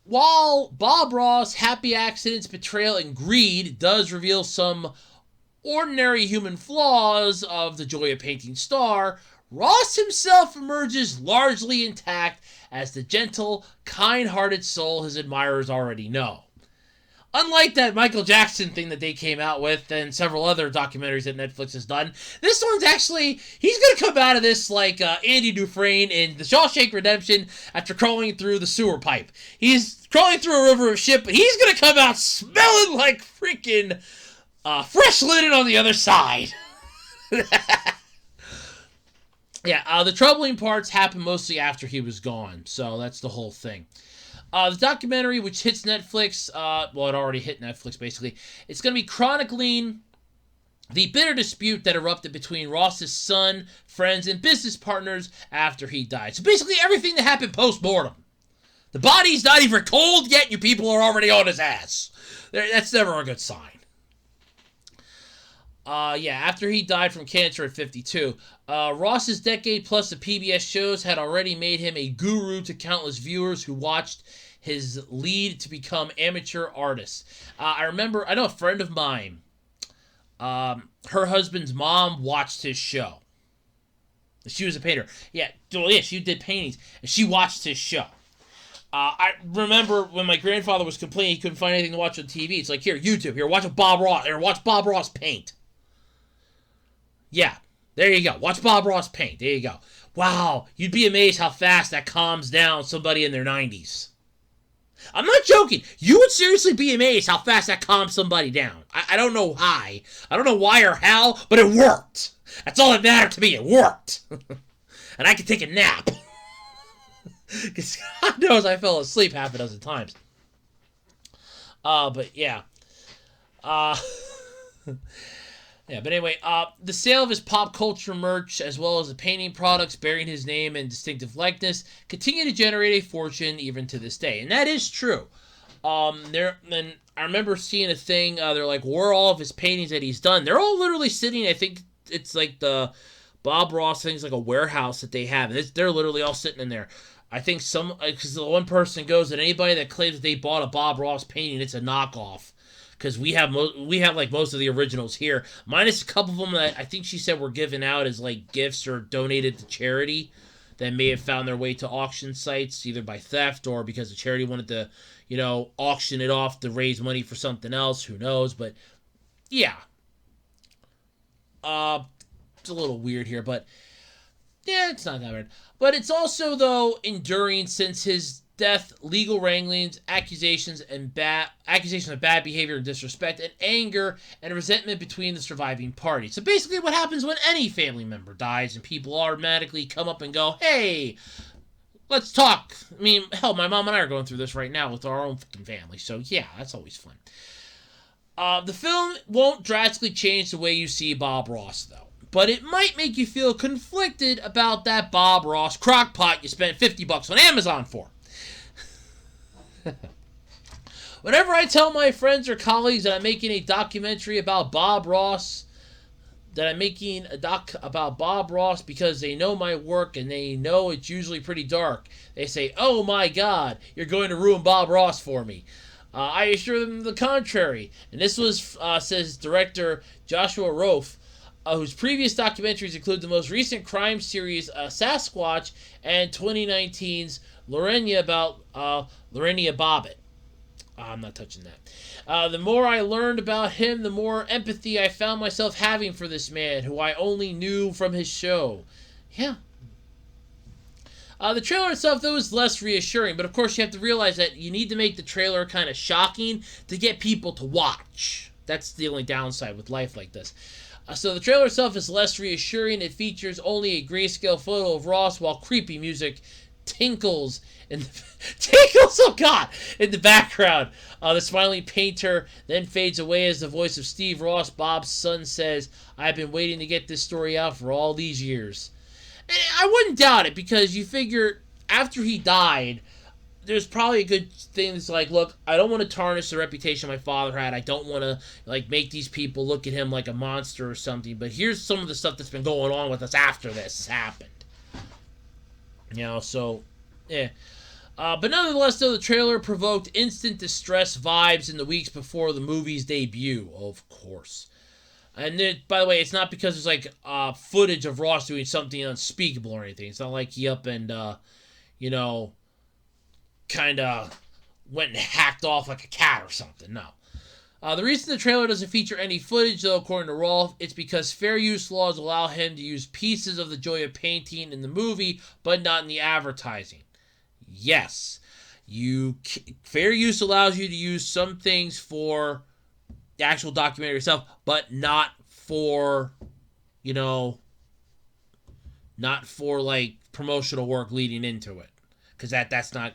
S2: While Bob Ross' happy accidents, betrayal, and greed does reveal some ordinary human flaws of the joy of painting star, Ross himself emerges largely intact as the gentle, kind-hearted soul his admirers already know. Unlike that Michael Jackson thing that they came out with and several other documentaries that Netflix has done, this one's actually, he's going to come out of this like Andy Dufresne in The Shawshank Redemption after crawling through the sewer pipe. He's crawling through a river of shit, but he's going to come out smelling like freaking fresh linen on the other side. Yeah, the troubling parts happened mostly after he was gone, so that's the whole thing. The documentary, which hits Netflix, it already hit Netflix, basically. It's going to be chronicling the bitter dispute that erupted between Ross's son, friends, and business partners after he died. So basically everything that happened post-mortem. The body's not even cold yet, you people are already on his ass. That's never a good sign. After he died from cancer at 52, Ross's decade plus of PBS shows had already made him a guru to countless viewers who watched his lead to become amateur artists. I know a friend of mine, her husband's mom watched his show. She was a painter. She did paintings, and she watched his show. I remember when my grandfather was complaining he couldn't find anything to watch on TV. It's like, here, YouTube, here, watch Bob Ross paint. Yeah, there you go. Watch Bob Ross paint. There you go. Wow, you'd be amazed how fast that calms down somebody in their 90s. I'm not joking. You would seriously be amazed how fast that calms somebody down. I don't know why. I don't know why or how, but it worked. That's all that mattered to me. It worked. And I could take a nap. Because God knows I fell asleep half a dozen times. But yeah. But anyway, the sale of his pop culture merch, as well as the painting products bearing his name and distinctive likeness, continue to generate a fortune even to this day. And that is true. Then I remember seeing a thing. They're like, where are all of his paintings that he's done? They're all literally sitting. I think it's like the Bob Ross thing's like a warehouse that they have. They're literally all sitting in there. I think because the one person goes that anybody that claims that they bought a Bob Ross painting, it's a knockoff. Because we have like most of the originals here, minus a couple of them that I think she said were given out as like gifts or donated to charity that may have found their way to auction sites either by theft or because the charity wanted to, auction it off to raise money for something else. Who knows? But yeah, it's a little weird here, but yeah, it's not that bad. But it's also though enduring since his death, legal wranglings, accusations of bad behavior and disrespect, and anger and resentment between the surviving parties. So basically what happens when any family member dies and people automatically come up and go, hey, let's talk. I mean, hell, my mom and I are going through this right now with our own fucking family. So yeah, that's always fun. The film won't drastically change the way you see Bob Ross, though. But it might make you feel conflicted about that Bob Ross crockpot you spent $50 on Amazon for. Whenever I tell my friends or colleagues that I'm making a documentary about Bob Ross, that I'm making a doc about Bob Ross because they know my work and they know it's usually pretty dark, they say, oh my god, you're going to ruin Bob Ross for me. I assure them the contrary. And this was, says director Joshua Rofe, whose previous documentaries include the most recent crime series Sasquatch and 2019's Lorena about Lorena Bobbitt. I'm not touching that. The more I learned about him, the more empathy I found myself having for this man, who I only knew from his show. Yeah. The trailer itself, though, is less reassuring, but of course you have to realize that you need to make the trailer kind of shocking to get people to watch. That's the only downside with life like this. So the trailer itself is less reassuring. It features only a grayscale photo of Ross while creepy music tinkles in the background. The smiling painter then fades away as the voice of Steve Ross, Bob's son, says, I've been waiting to get this story out for all these years. And I wouldn't doubt it, because you figure after he died, there's probably a good thing that's like, look, I don't want to tarnish the reputation my father had. I don't want to make these people look at him like a monster or something. But here's some of the stuff that's been going on with us after this has happened. So, yeah. But nonetheless, though, the trailer provoked instant distress vibes in the weeks before the movie's debut, of course. And by the way, it's not because there's footage of Ross doing something unspeakable or anything. It's not like he up and, kind of went and hacked off like a cat or something. No. The reason the trailer doesn't feature any footage, though, according to Rolf, it's because fair use laws allow him to use pieces of the joy of painting in the movie, but not in the advertising. Yes. Fair use allows you to use some things for the actual documentary itself, but not for, promotional work leading into it. Because that's not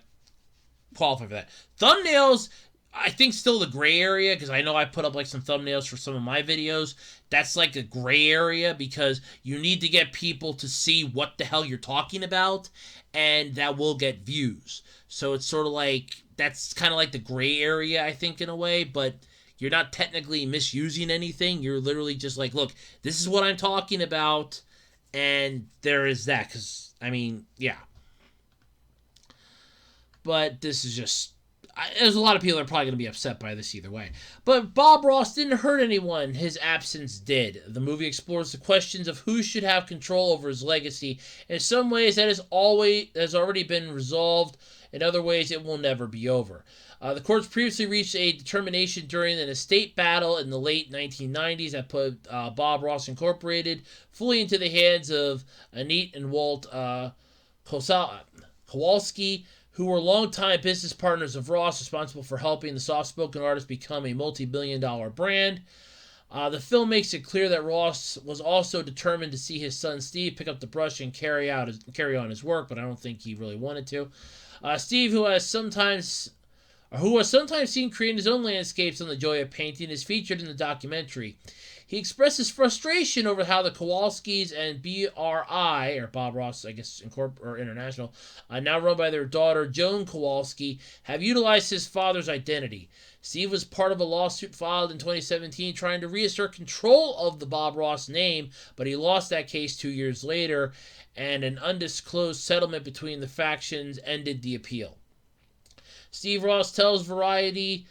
S2: qualified for that. Thumbnails, I think, still the gray area, because I know I put up some thumbnails for some of my videos. That's a gray area, because you need to get people to see what the hell you're talking about, and that will get views. So it's sort of that's kind of the gray area, I think, in a way, but you're not technically misusing anything. You're literally just look, this is what I'm talking about, and there is that, because, yeah. But this is just... There's a lot of people that are probably going to be upset by this either way. But Bob Ross didn't hurt anyone. His absence did. The movie explores the questions of who should have control over his legacy. In some ways, that has already been resolved. In other ways, it will never be over. The courts previously reached a determination during an estate battle in the late 1990s that put Bob Ross Incorporated fully into the hands of Annette and Walt Kowalski, who were longtime business partners of Ross, responsible for helping the soft-spoken artist become a multi-billion-dollar brand. The film makes it clear that Ross was also determined to see his son Steve pick up the brush and carry on his work, but I don't think he really wanted to. Steve, who was sometimes seen creating his own landscapes on the joy of painting, is featured in the documentary. He expresses frustration over how the Kowalskis and BRI, or Bob Ross, I guess, or International, now run by their daughter Joan Kowalski, have utilized his father's identity. Steve was part of a lawsuit filed in 2017 trying to reassert control of the Bob Ross name, but he lost that case 2 years later, and an undisclosed settlement between the factions ended the appeal. Steve Ross tells Vanity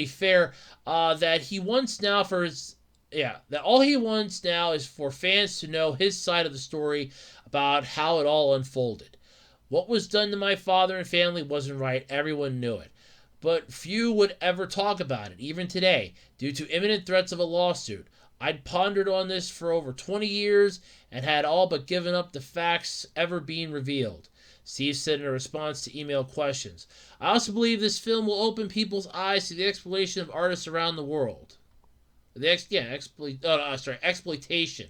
S2: Fair that he wants now that all he wants now is for fans to know his side of the story about how it all unfolded. What was done to my father and family wasn't right. Everyone knew it. But few would ever talk about it, even today, due to imminent threats of a lawsuit. I'd pondered on this for over 20 years and had all but given up the facts ever being revealed, Steve said in a response to email questions. I also believe this film will open people's eyes to the exploitation of artists around the world. Exploitation.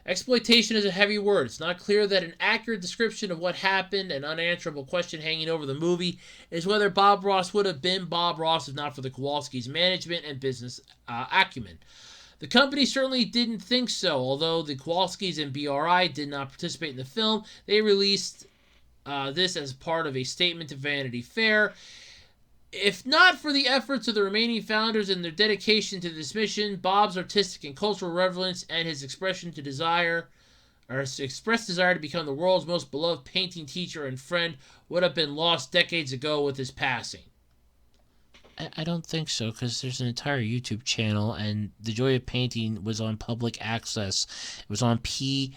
S2: Exploitation is a heavy word. It's not clear that an accurate description of what happened. An unanswerable question hanging over the movie is whether Bob Ross would have been Bob Ross if not for the Kowalskis' management and business acumen. The company certainly didn't think so. Although the Kowalskis and BRI did not participate in the film, they released this as part of a statement to Vanity Fair. If not for the efforts of the remaining founders and their dedication to this mission, Bob's artistic and cultural relevance and his expressed desire to become the world's most beloved painting teacher and friend would have been lost decades ago with his passing. I don't think so, because there's an entire YouTube channel, and The Joy of Painting was on public access. It was on PBS.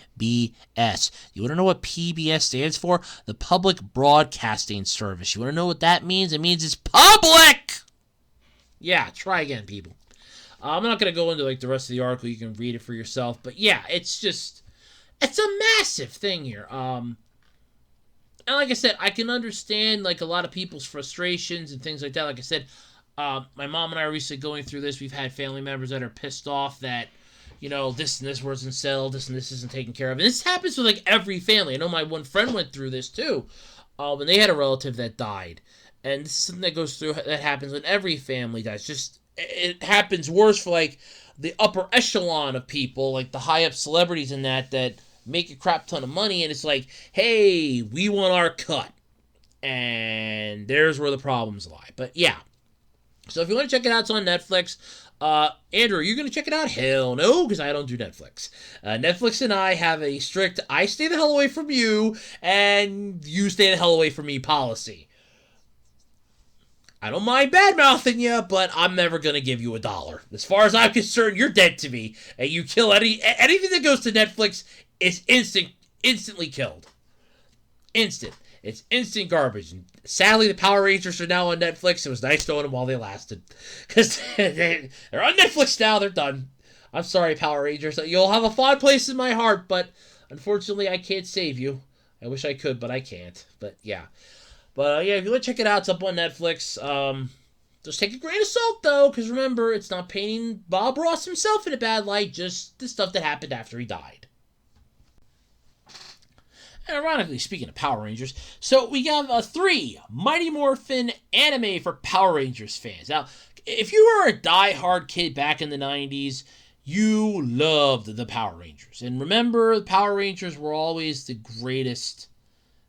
S2: You want to know what PBS stands for? The Public Broadcasting Service. You want to know what that means? It means it's public! Yeah, try again, people. I'm not going to go into the rest of the article. You can read it for yourself. But yeah, it's a massive thing here. And like I said, I can understand a lot of people's frustrations and things like that. Like I said, my mom and I are recently going through this. We've had family members that are pissed off that, this and this wasn't settled, this and this isn't taken care of. And this happens with every family. I know my one friend went through this too, when they had a relative that died. And this is something that happens when every family dies. It happens worse for the upper echelon of people, the high up celebrities and that make a crap ton of money, and it's hey, we want our cut. And there's where the problems lie. But yeah. So if you want to check it out, it's on Netflix. Andrew, are you going to check it out? Hell no, because I don't do Netflix. Netflix and I have a strict, I stay the hell away from you, and you stay the hell away from me policy. I don't mind bad-mouthing you, but I'm never going to give you $1. As far as I'm concerned, you're dead to me, and you kill anything that goes to Netflix is instantly killed. Instant. It's instant garbage. And sadly, the Power Rangers are now on Netflix. It was nice knowing them while they lasted. Because they're on Netflix now. They're done. I'm sorry, Power Rangers. You'll have a fond place in my heart, but unfortunately, I can't save you. I wish I could, but I can't. But yeah. But yeah, if you want to check it out, it's up on Netflix. Just take a grain of salt, though, because remember, it's not painting Bob Ross himself in a bad light, just the stuff that happened after he died. And ironically, speaking of Power Rangers, so we have 3 Mighty Morphin anime for Power Rangers fans. Now, if you were a die-hard kid back in the 90s, you loved the Power Rangers. And remember, the Power Rangers were always the greatest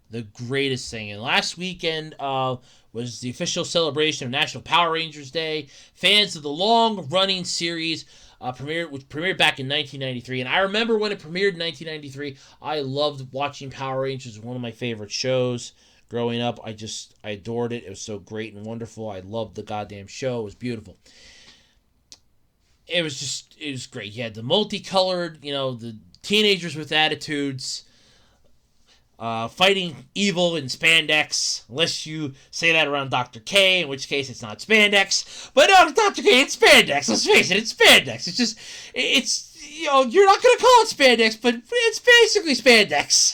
S2: thing. And last weekend was the official celebration of National Power Rangers Day. Fans of the long-running series which premiered back in 1993. And I remember when it premiered in 1993, I loved watching Power Rangers. It was one of my favorite shows growing up. I adored it. It was so great and wonderful. I loved the goddamn show. It was beautiful. It was great. You had the multicolored, the teenagers with attitudes, fighting evil in spandex, unless you say that around Dr. K, in which case it's not spandex. But no, Dr. K, it's spandex. Let's face it, it's spandex. You're not going to call it spandex, but it's basically spandex.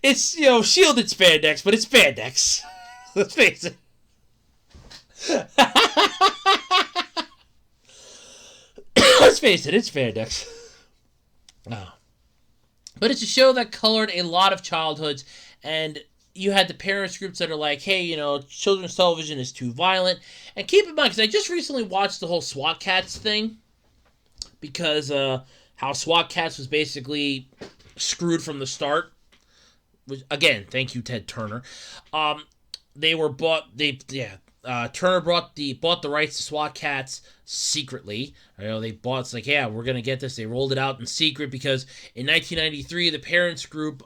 S2: It's, shielded spandex, but it's spandex. Let's face it. Let's face it, it's spandex. Oh. But it's a show that colored a lot of childhoods, and you had the parents groups that are like, hey, children's television is too violent. And keep in mind, because I just recently watched the whole SWAT Cats thing, because how SWAT Cats was basically screwed from the start. Which, again, thank you, Ted Turner. They were bought. Turner bought the rights to SWAT Cats secretly. They bought. It's like, yeah, we're gonna get this. They rolled it out in secret because in 1993, the parents group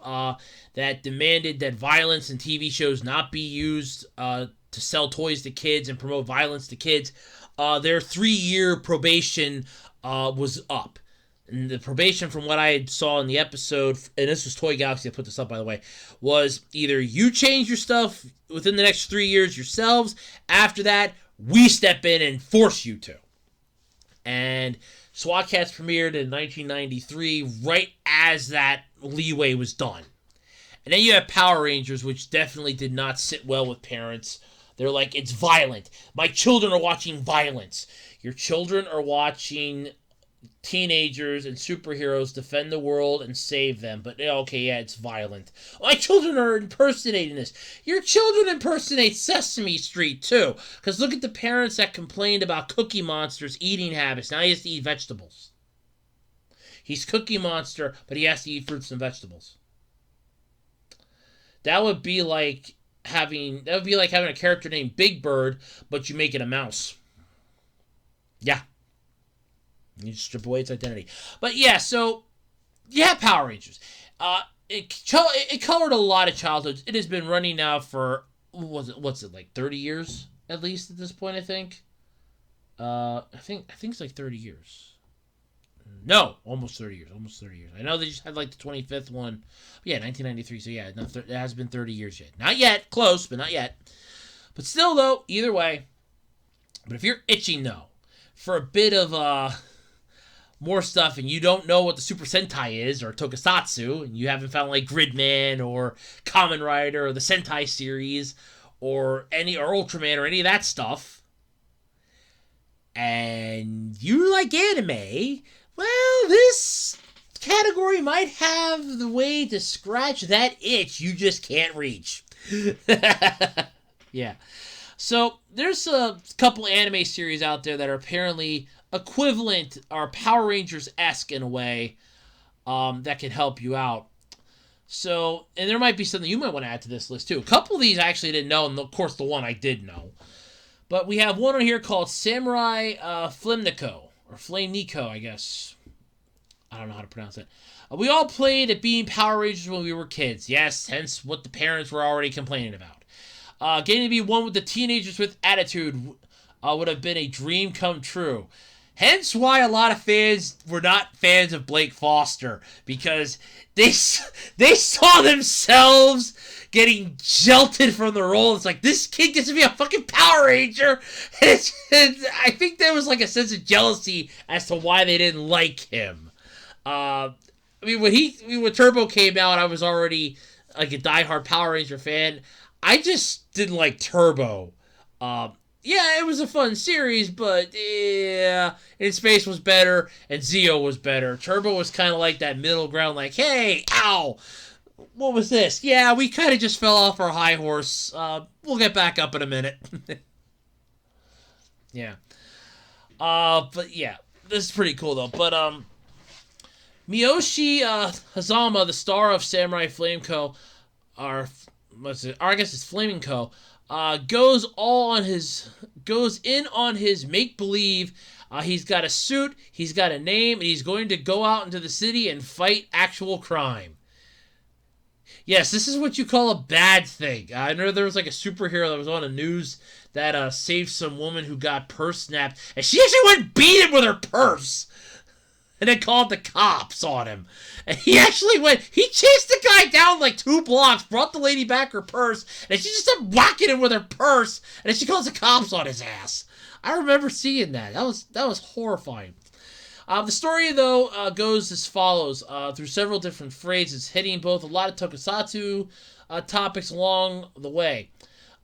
S2: that demanded that violence in TV shows not be used to sell toys to kids and promote violence to kids, their 3-year probation was up. And the probation, from what I saw in the episode, and this was Toy Galaxy, I put this up, by the way, was either you change your stuff within the next 3 years yourselves. After that, we step in and force you to. And SWAT Cats premiered in 1993, right as that leeway was done. And then you have Power Rangers, which definitely did not sit well with parents. They're like, it's violent. My children are watching violence. Your children are watching teenagers and superheroes defend the world and save them, but okay, yeah, it's violent. My children are impersonating this. Your children impersonate Sesame Street too, because look at the parents that complained about Cookie Monster's eating habits. Now he has to eat vegetables. He's Cookie Monster, but he has to eat fruits and vegetables. That would be like having a character named Big Bird, but you make it a mouse. Yeah. You strip away its identity. But yeah, so, yeah, Power Rangers. It covered a lot of childhoods. It has been running now for, what's it, like 30 years, at least at this point, I think? I think it's like 30 years. No, almost 30 years. I know they just had like the 25th one. Yeah, 1993, so yeah, it has been 30 years yet. Not yet, close, but not yet. But still, though, either way. But if you're itching, though, for a bit of, more stuff, and you don't know what the Super Sentai is, or Tokusatsu, and you haven't found like Gridman, or Kamen Rider, or the Sentai series, or Ultraman, or any of that stuff, and you like anime, well, this category might have the way to scratch that itch you just can't reach. Yeah. So, there's a couple anime series out there that are apparently equivalent, or Power Rangers-esque in a way, that can help you out. So, and there might be something you might want to add to this list too. A couple of these I actually didn't know, and of course the one I did know. But we have one on here called Samurai Flamenico, or Flamenico, I guess. I don't know how to pronounce it. We all played at being Power Rangers when we were kids. Yes, hence what the parents were already complaining about. Getting to be one with the teenagers with attitude would have been a dream come true. Hence why a lot of fans were not fans of Blake Foster, because they saw themselves getting jilted from the role. It's like, this kid gets to be a fucking Power Ranger. And I think there was like a sense of jealousy as to why they didn't like him. When Turbo came out, I was already like a diehard Power Ranger fan. I just didn't like Turbo. Yeah, it was a fun series, but yeah, In Space was better, and Zeo was better. Turbo was kind of like that middle ground, like, hey, ow, what was this? Yeah, we kind of just fell off our high horse. We'll get back up in a minute. Yeah. But yeah, this is pretty cool, though. But, Miyoshi Hazama, the star of Samurai Flameco, I guess it's Flamenco, goes in on his make-believe. He's got a suit, he's got a name, and he's going to go out into the city and fight actual crime. Yes, this is what you call a bad thing. I know there was like a superhero that was on the news that saved some woman who got purse snapped, and she actually went and beat him with her purse. And then called the cops on him. And he chased the guy down like 2 blocks, brought the lady back her purse, and she just started whacking him with her purse, and then she calls the cops on his ass. I remember seeing that. That was horrifying. The story, though, goes as follows, through several different phrases, hitting both a lot of tokusatsu topics along the way.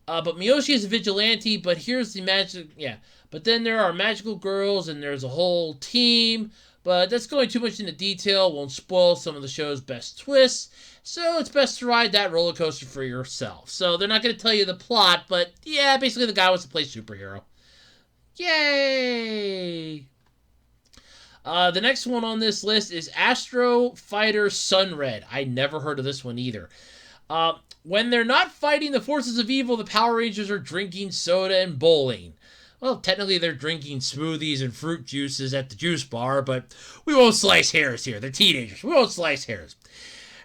S2: But Miyoshi is a vigilante, but here's the magic, yeah. But then there are magical girls, and there's a whole team. But that's going too much into detail, won't spoil some of the show's best twists, so it's best to ride that roller coaster for yourself. So they're not going to tell you the plot, but yeah, basically the guy wants to play superhero. Yay! The next one on this list is Astro Fighter Sunred. I never heard of this one either. When they're not fighting the forces of evil, the Power Rangers are drinking soda and bowling. Well, technically they're drinking smoothies and fruit juices at the juice bar, but we won't slice hairs here. They're teenagers. We won't slice hairs.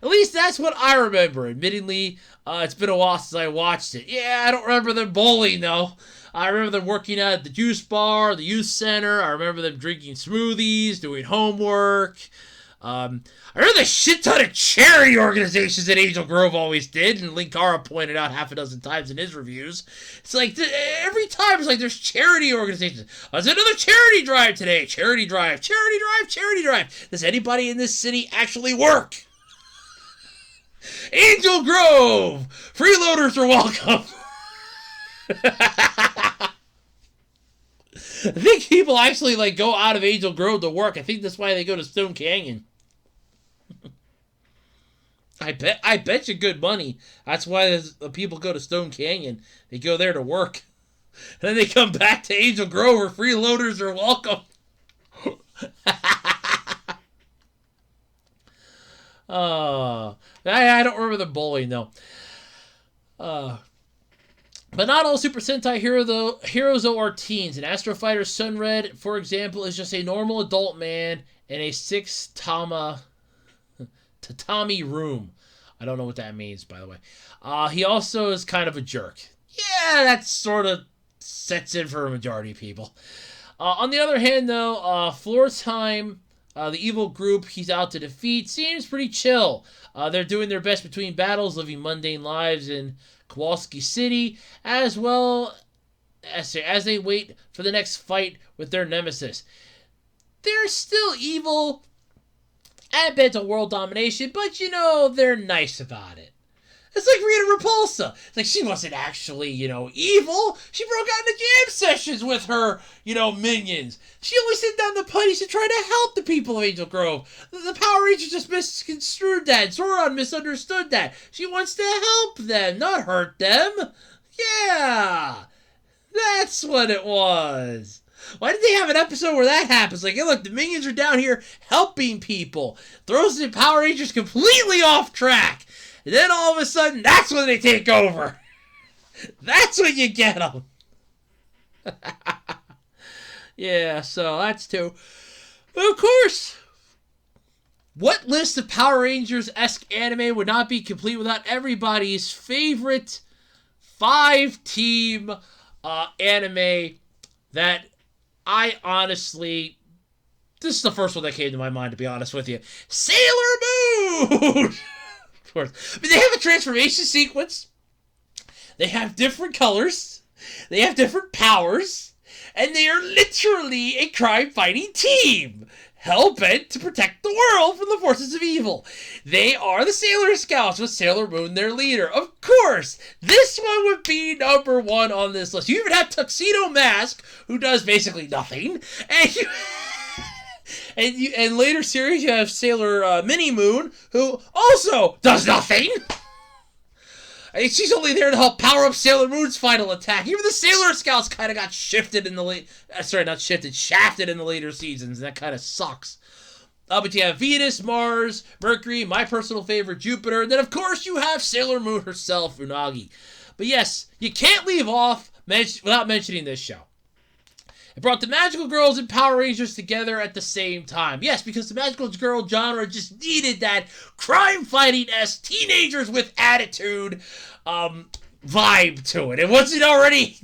S2: At least that's what I remember. Admittedly, it's been a while since I watched it. Yeah, I don't remember them bowling, though. I remember them working out at the juice bar, the youth center. I remember them drinking smoothies, doing homework. I remember the shit ton of charity organizations that Angel Grove always did, and Linkara pointed out half a dozen times in his reviews. It's like, every time it's like there's charity organizations. There's another charity drive today. Charity drive, charity drive, charity drive. Does anybody in this city actually work? Angel Grove! Freeloaders are welcome! I think people actually go out of Angel Grove to work. I think that's why they go to Stone Canyon. I bet you good money. That's why people go to Stone Canyon. They go there to work. And then they come back to Angel Grove where freeloaders are welcome. I don't remember the bowling though. But not all Super Sentai heroes are teens. And Astro Fighter Sunred, for example, is just a normal adult man in a 6 tatami room. I don't know what that means, by the way. He also is kind of a jerk. Yeah, that sort of sets in for a majority of people. On the other hand, though, Floor Time, the evil group he's out to defeat, seems pretty chill. They're doing their best between battles, living mundane lives in Kowalski City, as well as they wait for the next fight with their nemesis. They're still evil and bent on world domination, but they're nice about it. It's like Rita Repulsa. It's like she wasn't actually, evil. She broke out into jam sessions with her, minions. She only sent down the putties to try to help the people of Angel Grove. The Power Rangers just misconstrued that. Zordon misunderstood that. She wants to help them, not hurt them. Yeah, that's what it was. Why did they have an episode where that happens? Like, hey, look, the minions are down here helping people. Throws the Power Rangers completely off track. And then all of a sudden, that's when they take over. That's when you get them. Yeah, so that's two. But of course, what list of Power Rangers-esque anime would not be complete without everybody's favorite 5-team anime that I honestly... This is the first one that came to my mind, to be honest with you. Sailor Moon! Of course. I mean, they have a transformation sequence. They have different colors. They have different powers. And they are literally a crime-fighting team, hell-bent to protect the world from the forces of evil. They are the Sailor Scouts, with Sailor Moon their leader. Of course, this one would be number one on this list. You even have Tuxedo Mask, who does basically nothing. And later series, you have Sailor Mini Moon, who also does nothing. She's only there to help power up Sailor Moon's final attack. Even the Sailor Scouts kind of got shafted in the later seasons. And that kind of sucks. But you have Venus, Mars, Mercury, my personal favorite, Jupiter. And then, of course, you have Sailor Moon herself, Unagi. But yes, you can't leave off without mentioning this show. It brought the Magical Girls and Power Rangers together at the same time. Yes, because the Magical Girl genre just needed that crime-fighting-esque teenagers with attitude vibe to it. It wasn't already,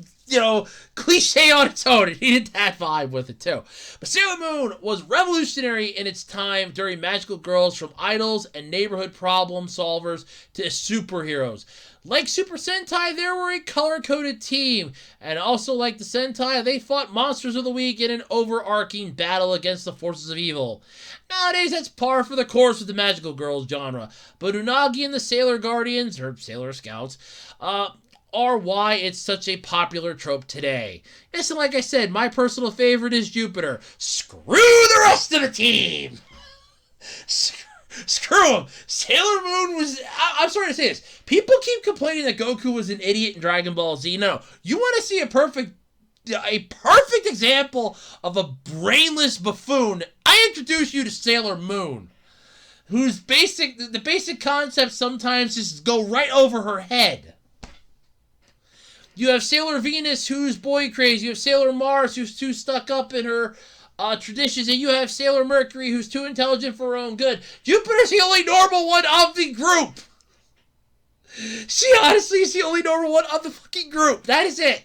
S2: cliche on its own. It needed that vibe with it, too. But Sailor Moon was revolutionary in its time during Magical Girls, from idols and neighborhood problem solvers to superheroes. Like Super Sentai, they were a color-coded team. And also like the Sentai, they fought monsters of the week in an overarching battle against the forces of evil. Nowadays, that's par for the course with the Magical Girls genre. But Unagi and the Sailor Guardians, or Sailor Scouts, or why it's such a popular trope today. Yes, and like I said, my personal favorite is Jupiter. Screw the rest of the team! Screw him! Sailor Moon was... I'm sorry to say this. People keep complaining that Goku was an idiot in Dragon Ball Z. No. You want to see a perfect example of a brainless buffoon? I introduce you to Sailor Moon, whose the basic concepts sometimes just go right over her head. You have Sailor Venus, who's boy crazy. You have Sailor Mars, who's too stuck up in her traditions, and you have Sailor Mercury, who's too intelligent for her own good. Jupiter's the only normal one of the group. She honestly is the only normal one of the fucking group. That is it.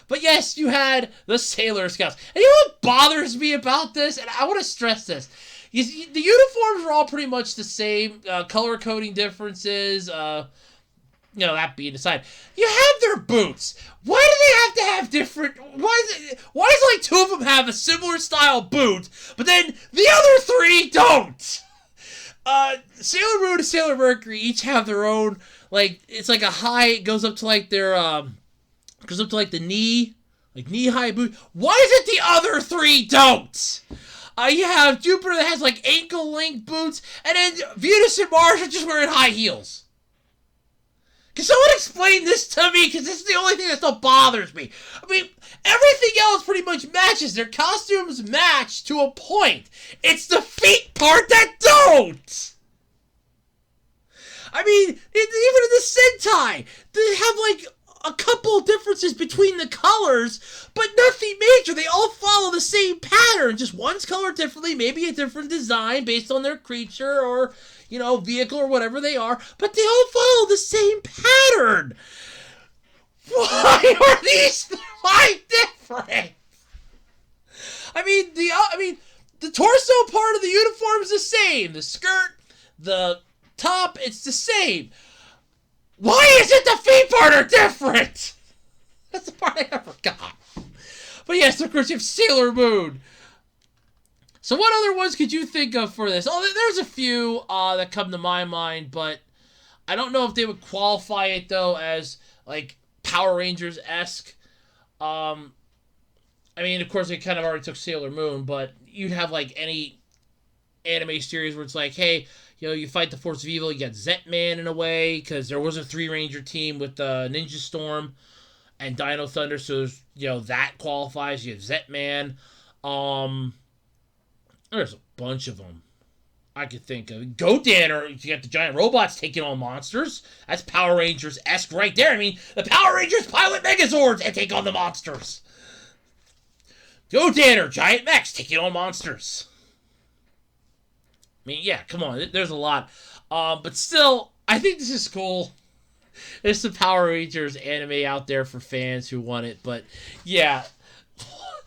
S2: But yes, you had the Sailor Scouts. And you know what bothers me about this? And I want to stress this. The uniforms are all pretty much the same. Color coding differences, that being aside, you have their boots. Why do they have to have different? Why does like two of them have a similar style boot, but then the other three don't? Sailor Moon and Sailor Mercury each have their own, like, it's like a high. It goes up to like their goes up to like the knee high boot. Why is it the other three don't? You have Jupiter that has like ankle length boots, and then Venus and Mars are just wearing high heels. Can someone explain this to me? Because this is the only thing that still bothers me. I mean, everything else pretty much matches. Their costumes match to a point. It's the feet part that don't! I mean, even in the Sentai, they have like a couple differences between the colors, but nothing major. They all follow the same pattern. Just one's colored differently, maybe a different design based on their creature or, vehicle or whatever they are, but they all follow the same pattern. Why are these different? I mean, the torso part of the uniform is the same. The skirt, the top, it's the same. Why is it the feet part are different? That's the part I forgot. But yes, of course, you have Sailor Moon. So what other ones could you think of for this? Oh, there's a few that come to my mind, but I don't know if they would qualify it, though, as, like, Power Rangers-esque. I mean, of course, they kind of already took Sailor Moon, but you'd have, like, any anime series where it's like, hey, you fight the force of evil, you got Zetman in a way, because there was a three-ranger team with Ninja Storm and Dino Thunder, so, that qualifies. You have Zetman. There's a bunch of them I could think of. Godan, you got the giant robots taking on monsters. That's Power Rangers-esque right there. I mean, the Power Rangers pilot Megazords and take on the monsters. Godan, giant mechs taking on monsters. I mean, yeah, come on. There's a lot. But still, I think this is cool. There's some Power Rangers anime out there for fans who want it. But, yeah.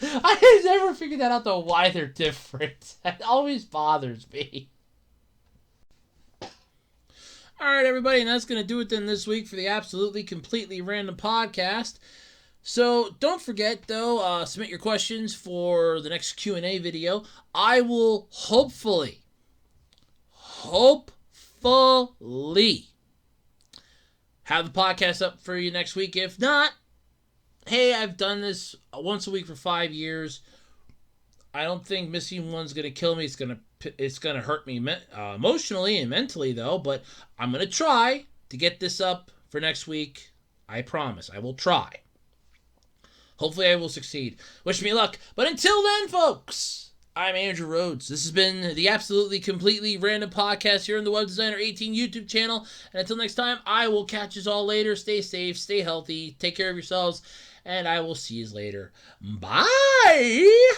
S2: I never figured that out, though, why they're different. That always bothers me. Alright, everybody, and that's going to do it then this week for the Absolutely Completely Random Podcast. So, don't forget, though, submit your questions for the next Q&A video. I will hopefully have the podcast up for you next week. If not, hey, I've done this once a week for 5 years. I don't think missing one's going to kill me. It's gonna hurt me emotionally and mentally, though. But I'm going to try to get this up for next week. I promise. I will try. Hopefully I will succeed. Wish me luck. But until then, folks, I'm Andrew Rhodes. This has been the Absolutely Completely Random Podcast here on the Web Designer 18 YouTube channel. And until next time, I will catch you all later. Stay safe, stay healthy, take care of yourselves, and I will see you later. Bye!